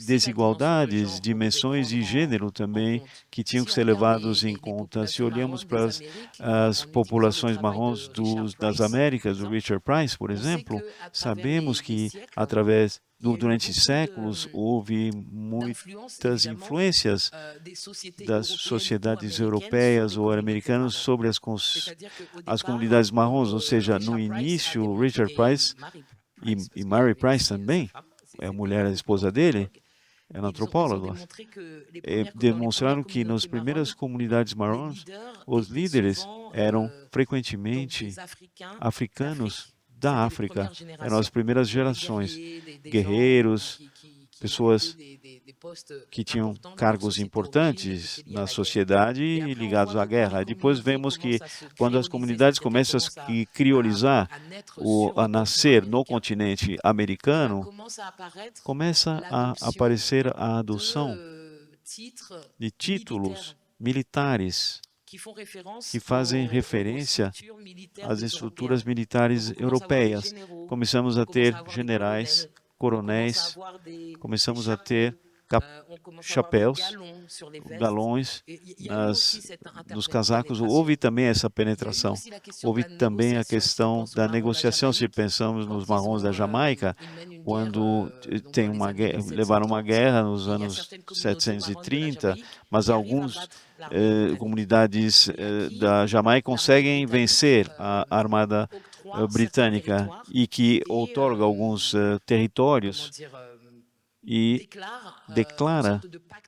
desigualdades, dimensões de gênero também que tinham que ser levados em conta. Se olhamos para as populações marrons das Américas, do Richard Price, por exemplo, sabemos que durante séculos houve muitas influências das sociedades europeias ou americanas sobre as comunidades marrons, ou seja, no início, Richard Price e Mary Price também, é a mulher, a esposa dele, é uma antropóloga, demonstraram que nas primeiras comunidades marrons, os líderes eram frequentemente africanos da África, eram as primeiras gerações, guerreiros, pessoas que tinham cargos importantes na sociedade e ligados à guerra. Depois vemos que quando as comunidades começam a se criolizar, a nascer no continente americano, começa a aparecer a adoção de títulos militares que fazem referência às estruturas militares europeias. Começamos a ter generais, coronéis, começamos a ter chapéus, galões nos casacos. Houve também essa penetração. Houve também a questão da negociação. Se pensamos nos marrons da Jamaica, quando levaram uma guerra nos anos 730, mas algumas comunidades da Jamaica conseguem vencer a armada britânica e que outorga alguns territórios e declara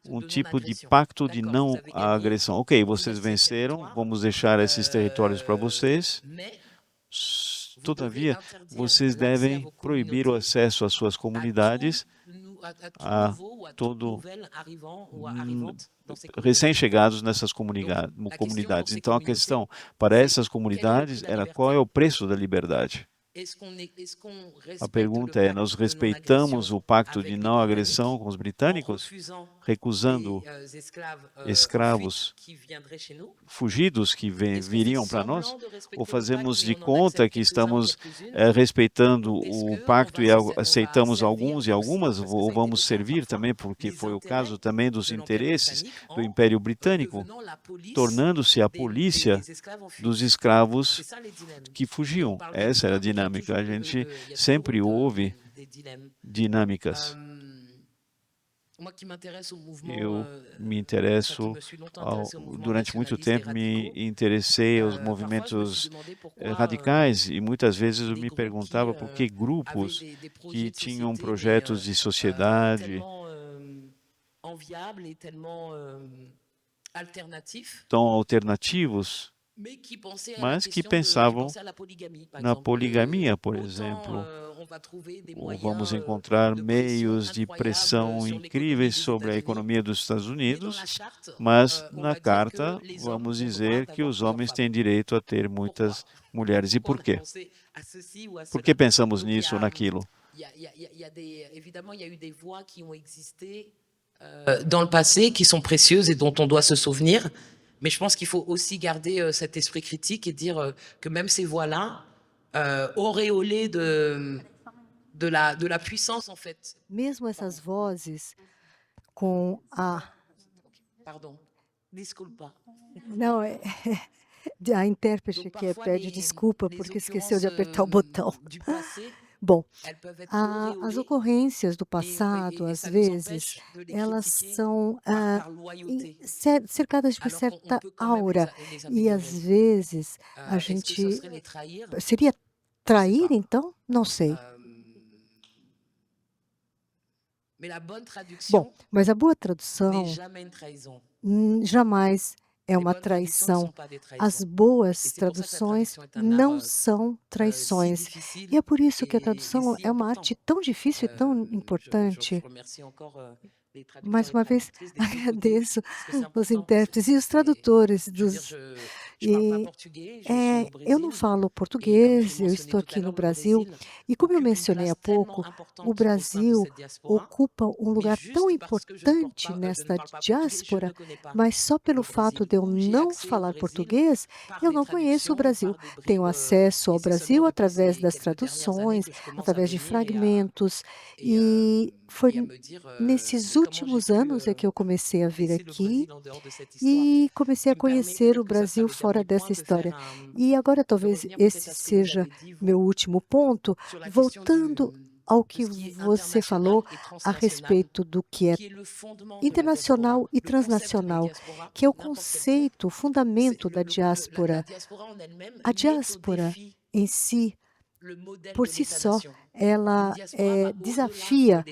um tipo de pacto de não agressão. Ok, vocês venceram, vamos deixar esses territórios para vocês. Todavia, vocês devem proibir o acesso às suas comunidades a todo recém-chegados nessas comunidades. Então, a questão para essas comunidades era qual é o preço da liberdade. A pergunta é, nós respeitamos o pacto de não agressão com os britânicos, recusando escravos fugidos que viriam para nós? Ou fazemos de conta que estamos respeitando o pacto e aceitamos alguns e algumas, ou vamos servir também, porque foi o caso também dos interesses do Império Britânico, tornando-se a polícia dos escravos que fugiam. Essa era a dinâmica. A gente sempre ouve dinâmicas. Eu me interesso, durante muito tempo, me interessei aos movimentos radicais e muitas vezes eu me perguntava por que grupos que tinham projetos de sociedade tão alternativos, mas que pensavam na poligamia, por exemplo. Ou vamos encontrar meios de pressão incríveis sobre a economia dos Estados Unidos, mas na carta vamos dizer que os homens têm direito a ter muitas mulheres. E por quê? Por que pensamos nisso ou naquilo? Évidemment, il y a eu des voix qui ont existé dans le passé, qui sont précieuses et dont on doit se souvenir. Mais je pense qu'il faut aussi garder cet esprit critique et dire que même ces voix-là, auréolées de la puissance, en fait. Mesmo essas vozes com a... Pardon, desculpa. Não, a intérprete que pede desculpa porque esqueceu de apertar o botão. Bom, as ocorrências do passado, às vezes, elas são cercadas de uma certa aura. E, às vezes, a gente... Seria trair, então? Não sei. Bom, mas a boa tradução jamais é uma traição. As boas traduções não são traições. E é por isso que a tradução é uma arte tão difícil e tão importante. Mais uma vez, agradeço os intérpretes e os tradutores dos E eu não falo português, eu estou aqui no Brasil, e como eu mencionei há pouco, o Brasil ocupa um lugar tão importante nesta diáspora, mas só pelo fato de eu não falar português, eu não conheço o Brasil. Tenho acesso ao Brasil através das traduções, através de fragmentos, e foi nesses últimos anos é que eu comecei a vir aqui e comecei a conhecer o Brasil fora dessa história. E agora talvez esse seja meu último ponto, voltando ao que você falou a respeito do que é internacional e transnacional, que é o conceito, o fundamento da diáspora. A diáspora em si, por si só, ela desafia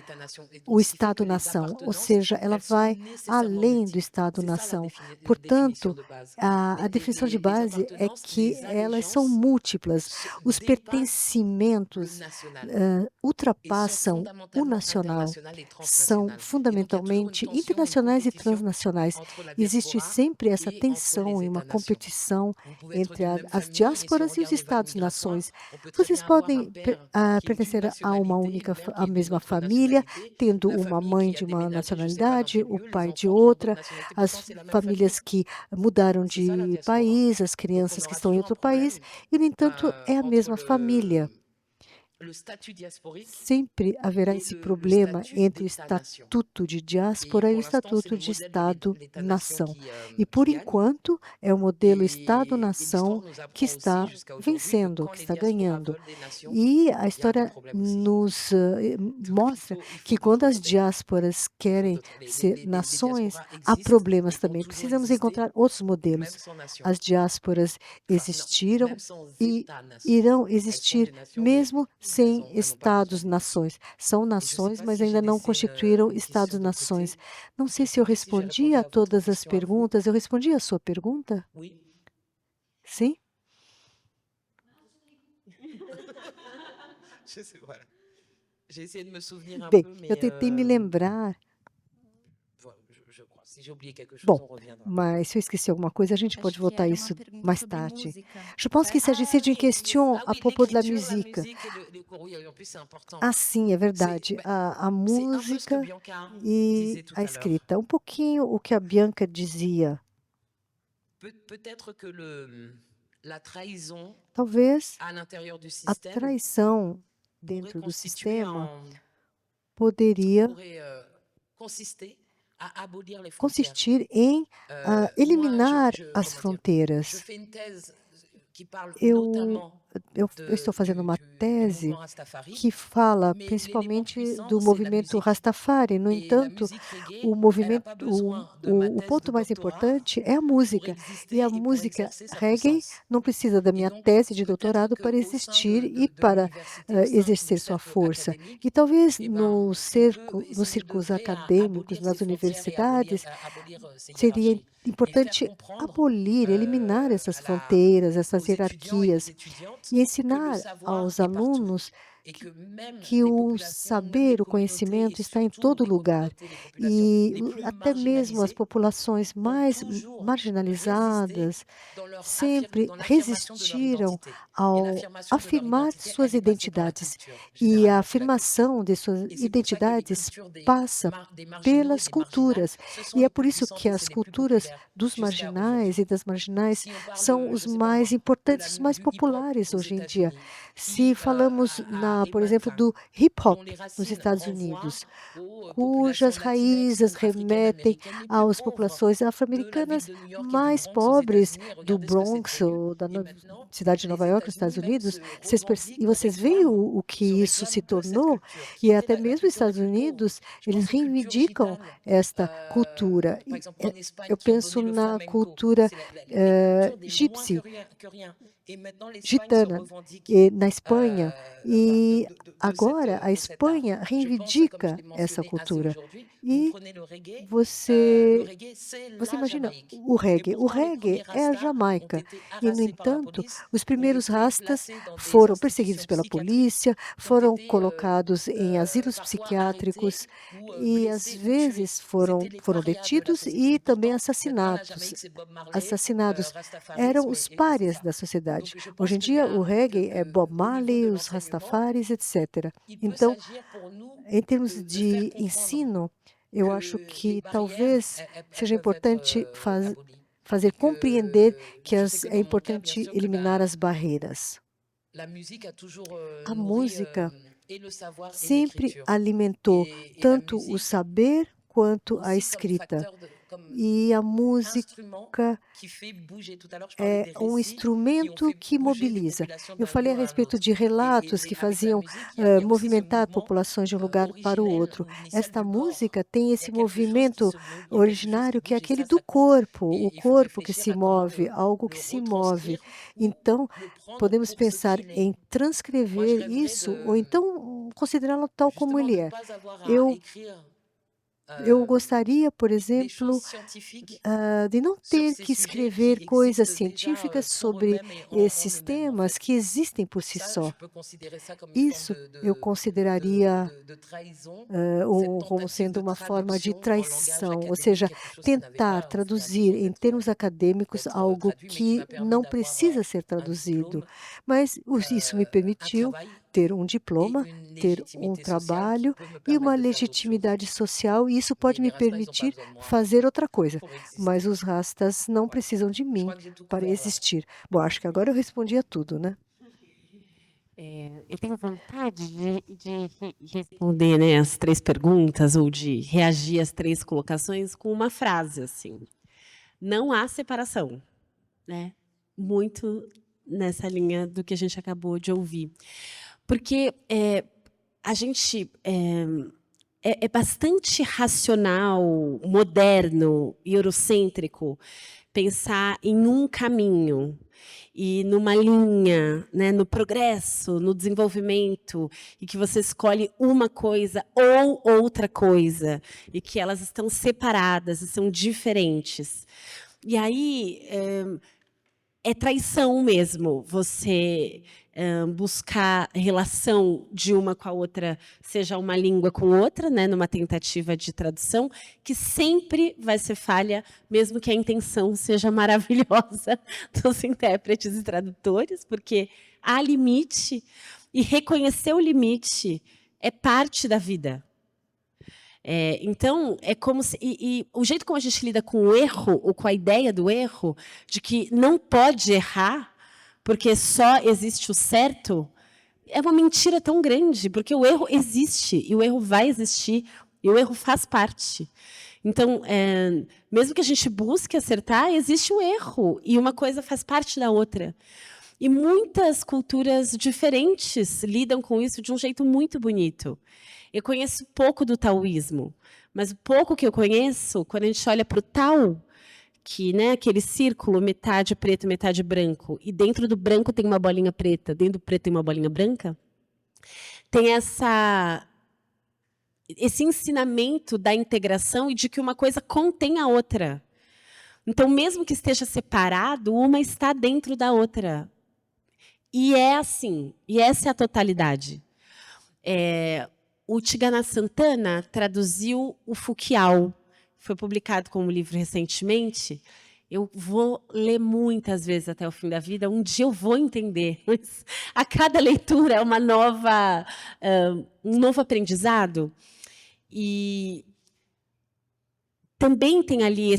o Estado-nação, ou seja, ela vai além do Estado-nação. Portanto, a definição de base é que elas são múltiplas. Os pertencimentos ultrapassam o nacional, são fundamentalmente internacionais e transnacionais. Existe sempre essa tensão e uma competição entre as diásporas e os Estados-nações. Vocês podem pertencer a mesma família, tendo uma mãe de uma nacionalidade, o pai de outra, as famílias que mudaram de país, as crianças que estão em outro país, e, no entanto, é a mesma família. Sempre haverá esse problema entre o estatuto de diáspora e o estatuto de Estado-nação. E, por enquanto, é o modelo Estado-nação que está vencendo, que está ganhando. E a história nos mostra que quando as diásporas querem ser nações, há problemas também. Precisamos encontrar outros modelos. As diásporas existiram e irão existir mesmo sem Estados-nações. São nações, mas ainda não constituíram Estados-nações. Não sei se eu respondi a todas as perguntas. Eu respondi a sua pergunta? Sim? Bem, eu tentei me lembrar. Bom, mas se eu esqueci alguma coisa, a gente pode voltar a isso mais tarde. Je pense qu'il s'agissait d'une question à propos de la musique. Ah, sim, é verdade. A música e a escrita. Um pouquinho o que a Bianca dizia. Talvez a traição dentro do sistema poderia consistir em eliminar as fronteiras. Eu estou fazendo uma tese que fala principalmente do movimento Rastafari. No entanto, o ponto mais importante é a música. E a música reggae não precisa da minha tese de doutorado para existir e para exercer sua força. E talvez nos círculos acadêmicos, nas universidades, seria importante abolir, eliminar essas fronteiras, essas hierarquias e ensinar aos alunos que o saber, o conhecimento está em todo lugar e até mesmo as populações mais marginalizadas sempre resistiram ao afirmar suas identidades e a afirmação de suas identidades passa pelas culturas e é por isso que as culturas dos marginais e das marginais são os mais importantes, os mais populares hoje em dia. Se falamos por exemplo, do hip-hop nos Estados Unidos, cujas raízes remetem às populações afro-americanas mais pobres do Bronx, ou da cidade de Nova York, nos Estados Unidos, e vocês veem o que isso se tornou, e até mesmo os Estados Unidos, eles reivindicam esta cultura. Eu penso na cultura gitana, na Espanha, e E agora a Espanha reivindica essa cultura. E você imagina o reggae. O reggae é a Jamaica. E, no entanto, os primeiros rastas foram perseguidos pela polícia, foram colocados em asilos psiquiátricos e, às vezes, foram detidos e também assassinados. Eram os párias da sociedade. Hoje em dia, o reggae é Bob Marley, os Rastafaris, etc. Então, em termos de ensino, eu acho que talvez seja importante fazer compreender que é importante eliminar as barreiras. A música sempre alimentou tanto o saber quanto a escrita. E a música é um instrumento que mobiliza. Eu falei a respeito de relatos que faziam movimentar populações de um lugar para o outro. Esta música tem esse movimento originário que é aquele do corpo, o corpo que se move, algo que se move. Então, podemos pensar em transcrever isso ou então considerá-lo tal como ele é. Eu gostaria, por exemplo, de não ter que escrever coisas científicas sobre esses temas que existem por si só. Isso eu consideraria como sendo uma forma de traição, ou seja, tentar traduzir em termos acadêmicos algo que não precisa ser traduzido. Mas isso me permitiu ter um diploma, ter um trabalho e uma legitimidade social, e isso pode me permitir fazer outra coisa. Mas os rastas não precisam de mim para existir. Bom, acho que agora eu respondi a tudo, né? Eu tenho vontade de responder, né, as 3 perguntas ou de reagir às 3 colocações com uma frase assim: não há separação, né? Muito nessa linha do que a gente acabou de ouvir. Porque a gente é bastante racional, moderno e eurocêntrico pensar em um caminho e numa linha, né, no progresso, no desenvolvimento, e que você escolhe uma coisa ou outra coisa, e que elas estão separadas e são diferentes. E aí é traição mesmo você buscar relação de uma com a outra, seja uma língua com outra, né, numa tentativa de tradução, que sempre vai ser falha, mesmo que a intenção seja maravilhosa dos intérpretes e tradutores, porque há limite, e reconhecer o limite é parte da vida. Então, é como se... E o jeito como a gente lida com o erro, ou com a ideia do erro, de que não pode errar, porque só existe o certo, é uma mentira tão grande, porque o erro existe, e o erro vai existir, e o erro faz parte. Então, mesmo que a gente busque acertar, existe o erro, e uma coisa faz parte da outra. E muitas culturas diferentes lidam com isso de um jeito muito bonito. Eu conheço pouco do taoísmo, mas o pouco que eu conheço, quando a gente olha para o Tao, que, né, aquele círculo, metade preto, metade branco, e dentro do branco tem uma bolinha preta, dentro do preto tem uma bolinha branca, tem esse ensinamento da integração e de que uma coisa contém a outra. Então, mesmo que esteja separado, uma está dentro da outra. E é assim, e essa é a totalidade. O Tigana Santana traduziu o Fukiao, foi publicado como livro recentemente. Eu vou ler muitas vezes até o fim da vida, um dia eu vou entender. Mas a cada leitura é uma um novo aprendizado. E também tem ali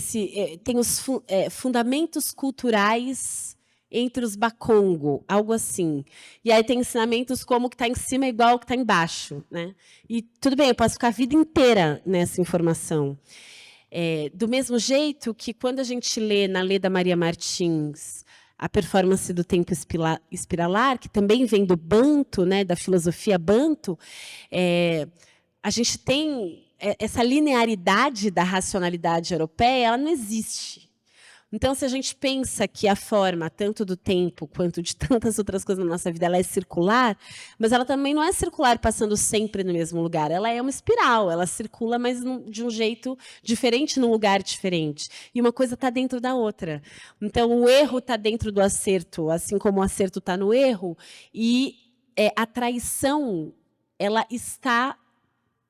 tem os fundamentos culturais entre os Bakongo, algo assim. E aí tem ensinamentos como que está em cima é igual ao que está embaixo, né? E tudo bem, eu posso ficar a vida inteira nessa informação. Do mesmo jeito que quando a gente lê na Leda Maria Martins a performance do tempo espiralar, que também vem do Banto, né, da filosofia Banto, a gente tem essa linearidade da racionalidade europeia, ela não existe. Então, se a gente pensa que a forma, tanto do tempo quanto de tantas outras coisas na nossa vida, ela é circular, mas ela também não é circular passando sempre no mesmo lugar. Ela é uma espiral, ela circula, mas de um jeito diferente, num lugar diferente. E uma coisa está dentro da outra. Então, o erro está dentro do acerto, assim como o acerto está no erro, e a traição, ela está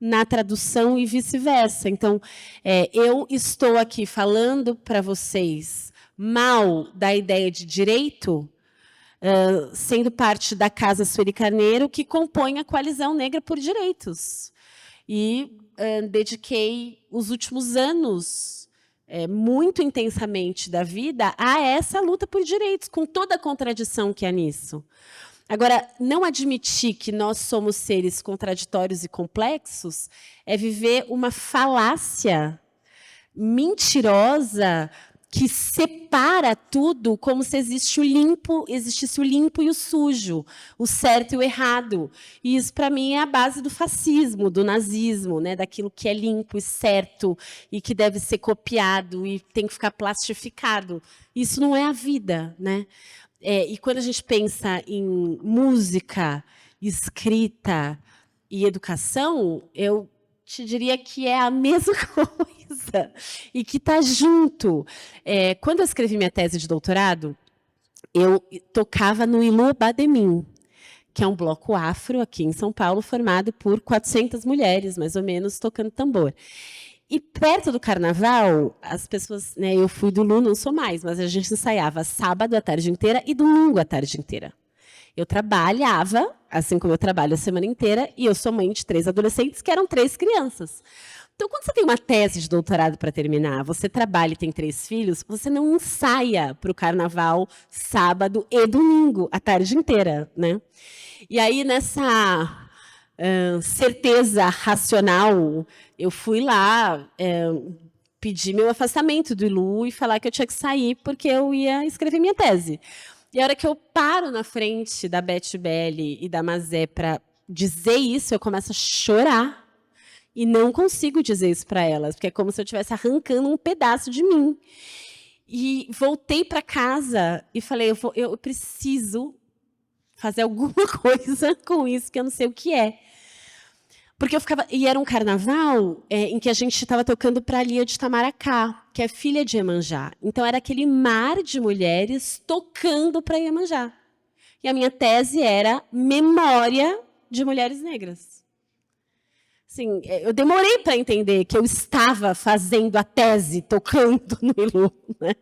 na tradução e vice-versa. Então, eu estou aqui falando para vocês mal da ideia de direito, sendo parte da Casa Sueli Carneiro, que compõe a Coalizão Negra por Direitos. E dediquei os últimos anos, muito intensamente da vida, a essa luta por direitos, com toda a contradição que há nisso. Agora, não admitir que nós somos seres contraditórios e complexos é viver uma falácia mentirosa que separa tudo como se existisse o limpo e o sujo, o certo e o errado. E isso, para mim, é a base do fascismo, do nazismo, né? Daquilo que é limpo e certo e que deve ser copiado e tem que ficar plastificado. Isso não é a vida, né? E quando a gente pensa em música, escrita e educação, eu te diria que é a mesma coisa e que está junto. Quando eu escrevi minha tese de doutorado, eu tocava no Ilu Bademim, que é um bloco afro aqui em São Paulo, formado por 400 mulheres, mais ou menos, tocando tambor. E perto do carnaval, as pessoas, né, eu fui do Lu, não sou mais, mas a gente ensaiava sábado a tarde inteira e domingo a tarde inteira. Eu trabalhava, assim como eu trabalho a semana inteira, e eu sou mãe de 3 adolescentes, que eram 3 crianças. Então, quando você tem uma tese de doutorado para terminar, você trabalha e tem 3 filhos, você não ensaia para o carnaval sábado e domingo a tarde inteira, né? E aí, nessa certeza racional, eu fui lá pedir meu afastamento do Ilu e falar que eu tinha que sair porque eu ia escrever minha tese. E a hora que eu paro na frente da Beth Belli e da Mazé para dizer isso, eu começo a chorar e não consigo dizer isso para elas, porque é como se eu estivesse arrancando um pedaço de mim. E voltei para casa e falei, eu preciso fazer alguma coisa com isso, que eu não sei o que é. Porque eu ficava... E era um carnaval em que a gente estava tocando para a Lia de Itamaracá, que é filha de Iemanjá. Então, era aquele mar de mulheres tocando para Iemanjá. E a minha tese era Memória de Mulheres Negras. Assim, eu demorei para entender que eu estava fazendo a tese, tocando no Ilu, né?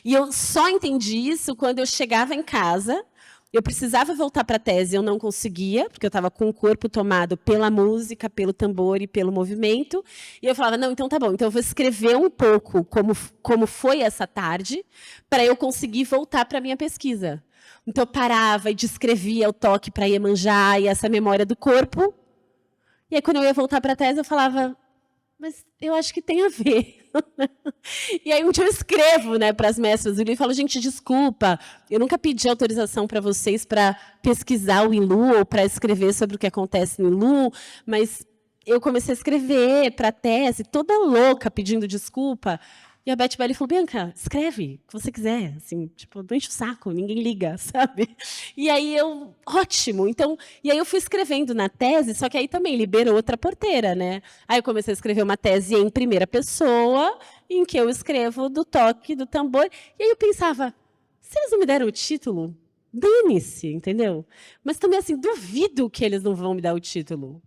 E eu só entendi isso quando eu chegava em casa. Eu precisava voltar para a tese, eu não conseguia, porque eu estava com o corpo tomado pela música, pelo tambor e pelo movimento. E eu falava, não, então tá bom, então eu vou escrever um pouco como foi essa tarde, para eu conseguir voltar para a minha pesquisa. Então eu parava e descrevia o toque para Iemanjá e essa memória do corpo. E aí, quando eu ia voltar para a tese, eu falava, mas eu acho que tem a ver. E aí, um dia eu escrevo, né, para as mestras do Ilu e falo, gente, desculpa, eu nunca pedi autorização para vocês para pesquisar o Ilu ou para escrever sobre o que acontece no Ilu, mas eu comecei a escrever para a tese, toda louca, pedindo desculpa. E a Beth Belli falou, Bianca, escreve o que você quiser, assim, tipo, não enche o saco, ninguém liga, sabe? E aí ótimo, então, e aí eu fui escrevendo na tese, só que aí também liberou outra porteira, né? Aí eu comecei a escrever uma tese em primeira pessoa, em que eu escrevo do toque, do tambor, e aí eu pensava, se eles não me deram o título, dane-se, entendeu? Mas também, assim, duvido que eles não vão me dar o título.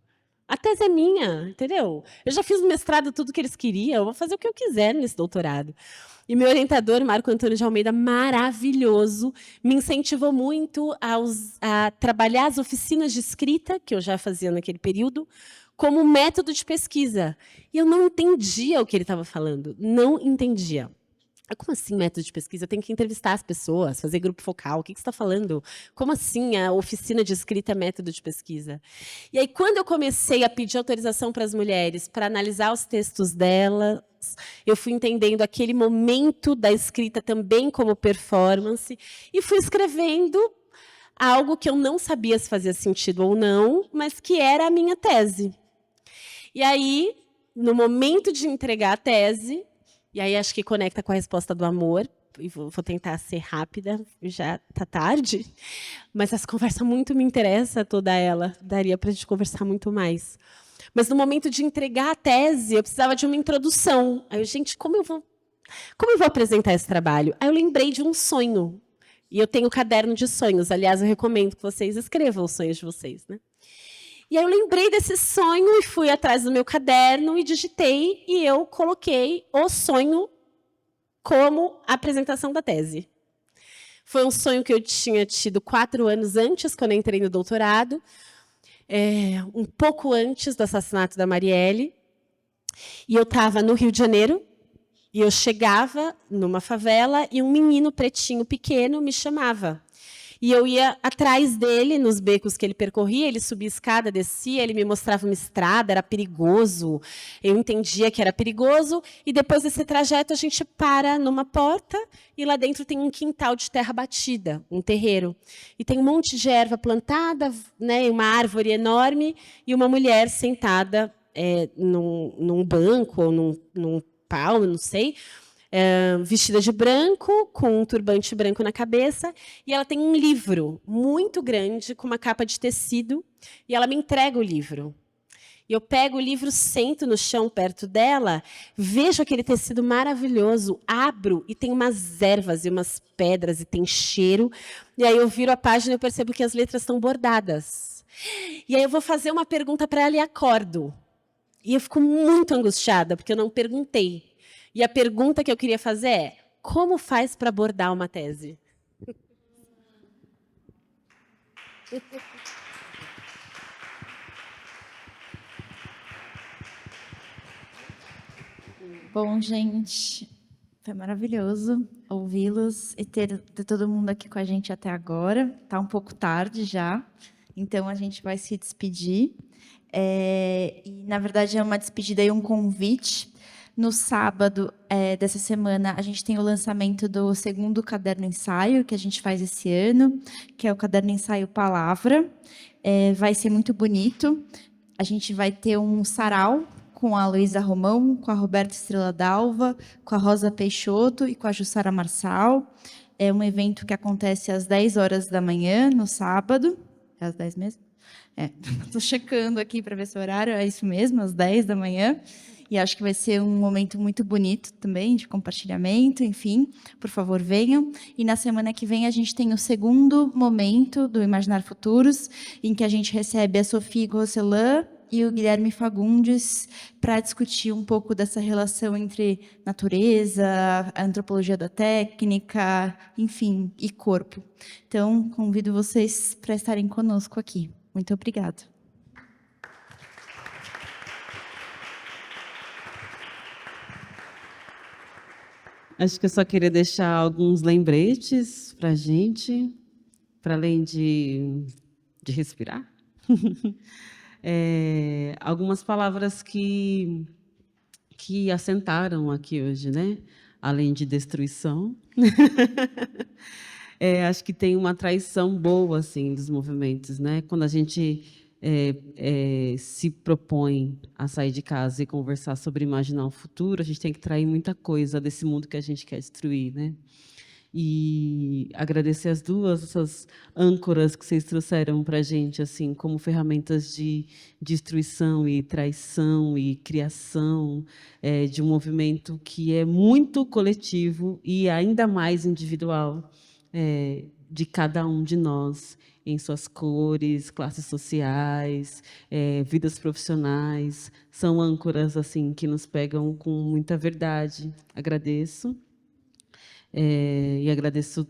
A tese é minha, entendeu? Eu já fiz no mestrado tudo que eles queriam, eu vou fazer o que eu quiser nesse doutorado. E meu orientador, Marco Antônio de Almeida, maravilhoso, me incentivou muito a trabalhar as oficinas de escrita, que eu já fazia naquele período, como método de pesquisa. E eu não entendia o que ele estava falando, não entendia. Como assim método de pesquisa? Eu tenho que entrevistar as pessoas, fazer grupo focal. O que você está falando? Como assim a oficina de escrita é método de pesquisa? E aí, quando eu comecei a pedir autorização para as mulheres para analisar os textos delas, eu fui entendendo aquele momento da escrita também como performance e fui escrevendo algo que eu não sabia se fazia sentido ou não, mas que era a minha tese. E aí, no momento de entregar a tese, e aí acho que conecta com a resposta do amor, e vou tentar ser rápida, já está tarde, mas essa conversa muito me interessa, toda ela. Daria para a gente conversar muito mais. Mas no momento de entregar a tese, eu precisava de uma introdução. Aí eu, gente, como eu vou apresentar esse trabalho? Aí eu lembrei de um sonho. E eu tenho caderno de sonhos. Aliás, eu recomendo que vocês escrevam os sonhos de vocês, né? E aí eu lembrei desse sonho e fui atrás do meu caderno e digitei, e eu coloquei o sonho como apresentação da tese. Foi um sonho que eu tinha tido 4 anos antes, quando eu entrei no doutorado, um pouco antes do assassinato da Marielle. E eu estava no Rio de Janeiro, e eu chegava numa favela e um menino pretinho pequeno me chamava. E eu ia atrás dele, nos becos que ele percorria, ele subia a escada, descia, ele me mostrava uma estrada, era perigoso, eu entendia que era perigoso, e depois desse trajeto a gente para numa porta, e lá dentro tem um quintal de terra batida, um terreiro. E tem um monte de erva plantada, né, uma árvore enorme, e uma mulher sentada num banco, ou num pau, não sei, vestida de branco, com um turbante branco na cabeça, e ela tem um livro muito grande, com uma capa de tecido, e ela me entrega o livro. E eu pego o livro, sento no chão perto dela, vejo aquele tecido maravilhoso, abro, e tem umas ervas e umas pedras, e tem cheiro, e aí eu viro a página e eu percebo que as letras estão bordadas. E aí eu vou fazer uma pergunta para ela e acordo. E eu fico muito angustiada, porque eu não perguntei. E a pergunta que eu queria fazer é: como faz para bordar uma tese? Bom, gente, foi maravilhoso ouvi-los e ter todo mundo aqui com a gente até agora. Está um pouco tarde já, então a gente vai se despedir. E, na verdade, é uma despedida e um convite. No sábado dessa semana, a gente tem o lançamento do 2º caderno ensaio, que a gente faz esse ano, que é o caderno ensaio Palavra. Vai ser muito bonito. A gente vai ter um sarau com a Luísa Romão, com a Roberta Estrela Dalva, com a Rosa Peixoto e com a Jussara Marçal. É um evento que acontece às 10 horas da manhã, no sábado. É às 10 mesmo? Estou checando aqui para ver se o horário é isso mesmo, às 10 da manhã. E acho que vai ser um momento muito bonito também, de compartilhamento, enfim. Por favor, venham. E na semana que vem a gente tem o 2º momento do Imaginar Futuros, em que a gente recebe a Sofia Grosselin e o Guilherme Fagundes para discutir um pouco dessa relação entre natureza, a antropologia da técnica, enfim, e corpo. Então, convido vocês para estarem conosco aqui. Muito obrigada. Acho que eu só queria deixar alguns lembretes para a gente, para além de respirar. Algumas palavras que assentaram aqui hoje, né? Além de destruição. Acho que tem uma traição boa assim, dos movimentos, né? Quando a gente se propõe a sair de casa e conversar sobre imaginar o futuro, a gente tem que trair muita coisa desse mundo que a gente quer destruir, né? E agradecer as essas âncoras que vocês trouxeram para a gente, assim, como ferramentas de destruição e traição e criação de um movimento que é muito coletivo e ainda mais individual de cada um de nós, em suas cores, classes sociais, vidas profissionais. São âncoras assim que nos pegam com muita verdade. Agradeço. E agradeço,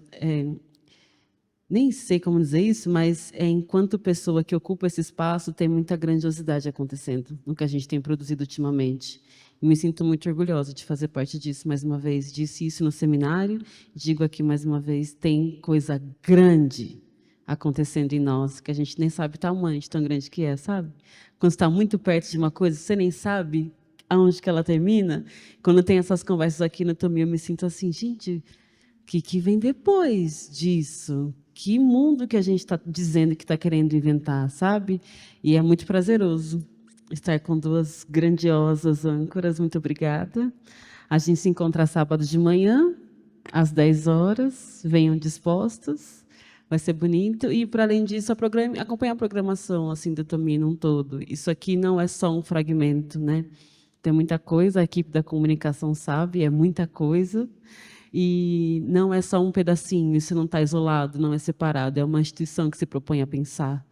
nem sei como dizer isso, mas enquanto pessoa que ocupa esse espaço, tem muita grandiosidade acontecendo no que a gente tem produzido ultimamente. E me sinto muito orgulhosa de fazer parte disso mais uma vez. Disse isso no seminário, digo aqui mais uma vez, tem coisa grande acontecendo em nós, que a gente nem sabe o tamanho de tão grande que é, sabe? Quando você está muito perto de uma coisa, você nem sabe aonde que ela termina. Quando tem essas conversas aqui no Tomi, eu me sinto assim, gente, o que vem depois disso? Que mundo que a gente está dizendo que está querendo inventar, sabe? E é muito prazeroso estar com 2 grandiosas âncoras. Muito obrigada. A gente se encontra sábado de manhã, às 10 horas. Venham dispostos. Vai ser bonito. E, para além disso, acompanhar a programação assim, do Tomi num todo. Isso aqui não é só um fragmento, né? Tem muita coisa, a equipe da comunicação sabe, é muita coisa. E não é só um pedacinho, isso não está isolado, não é separado. É uma instituição que se propõe a pensar.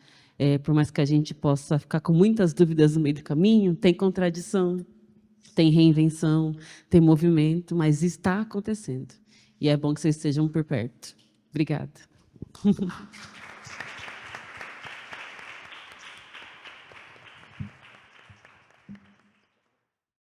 Por mais que a gente possa ficar com muitas dúvidas no meio do caminho, tem contradição, tem reinvenção, tem movimento, mas está acontecendo. E é bom que vocês estejam por perto. Obrigada.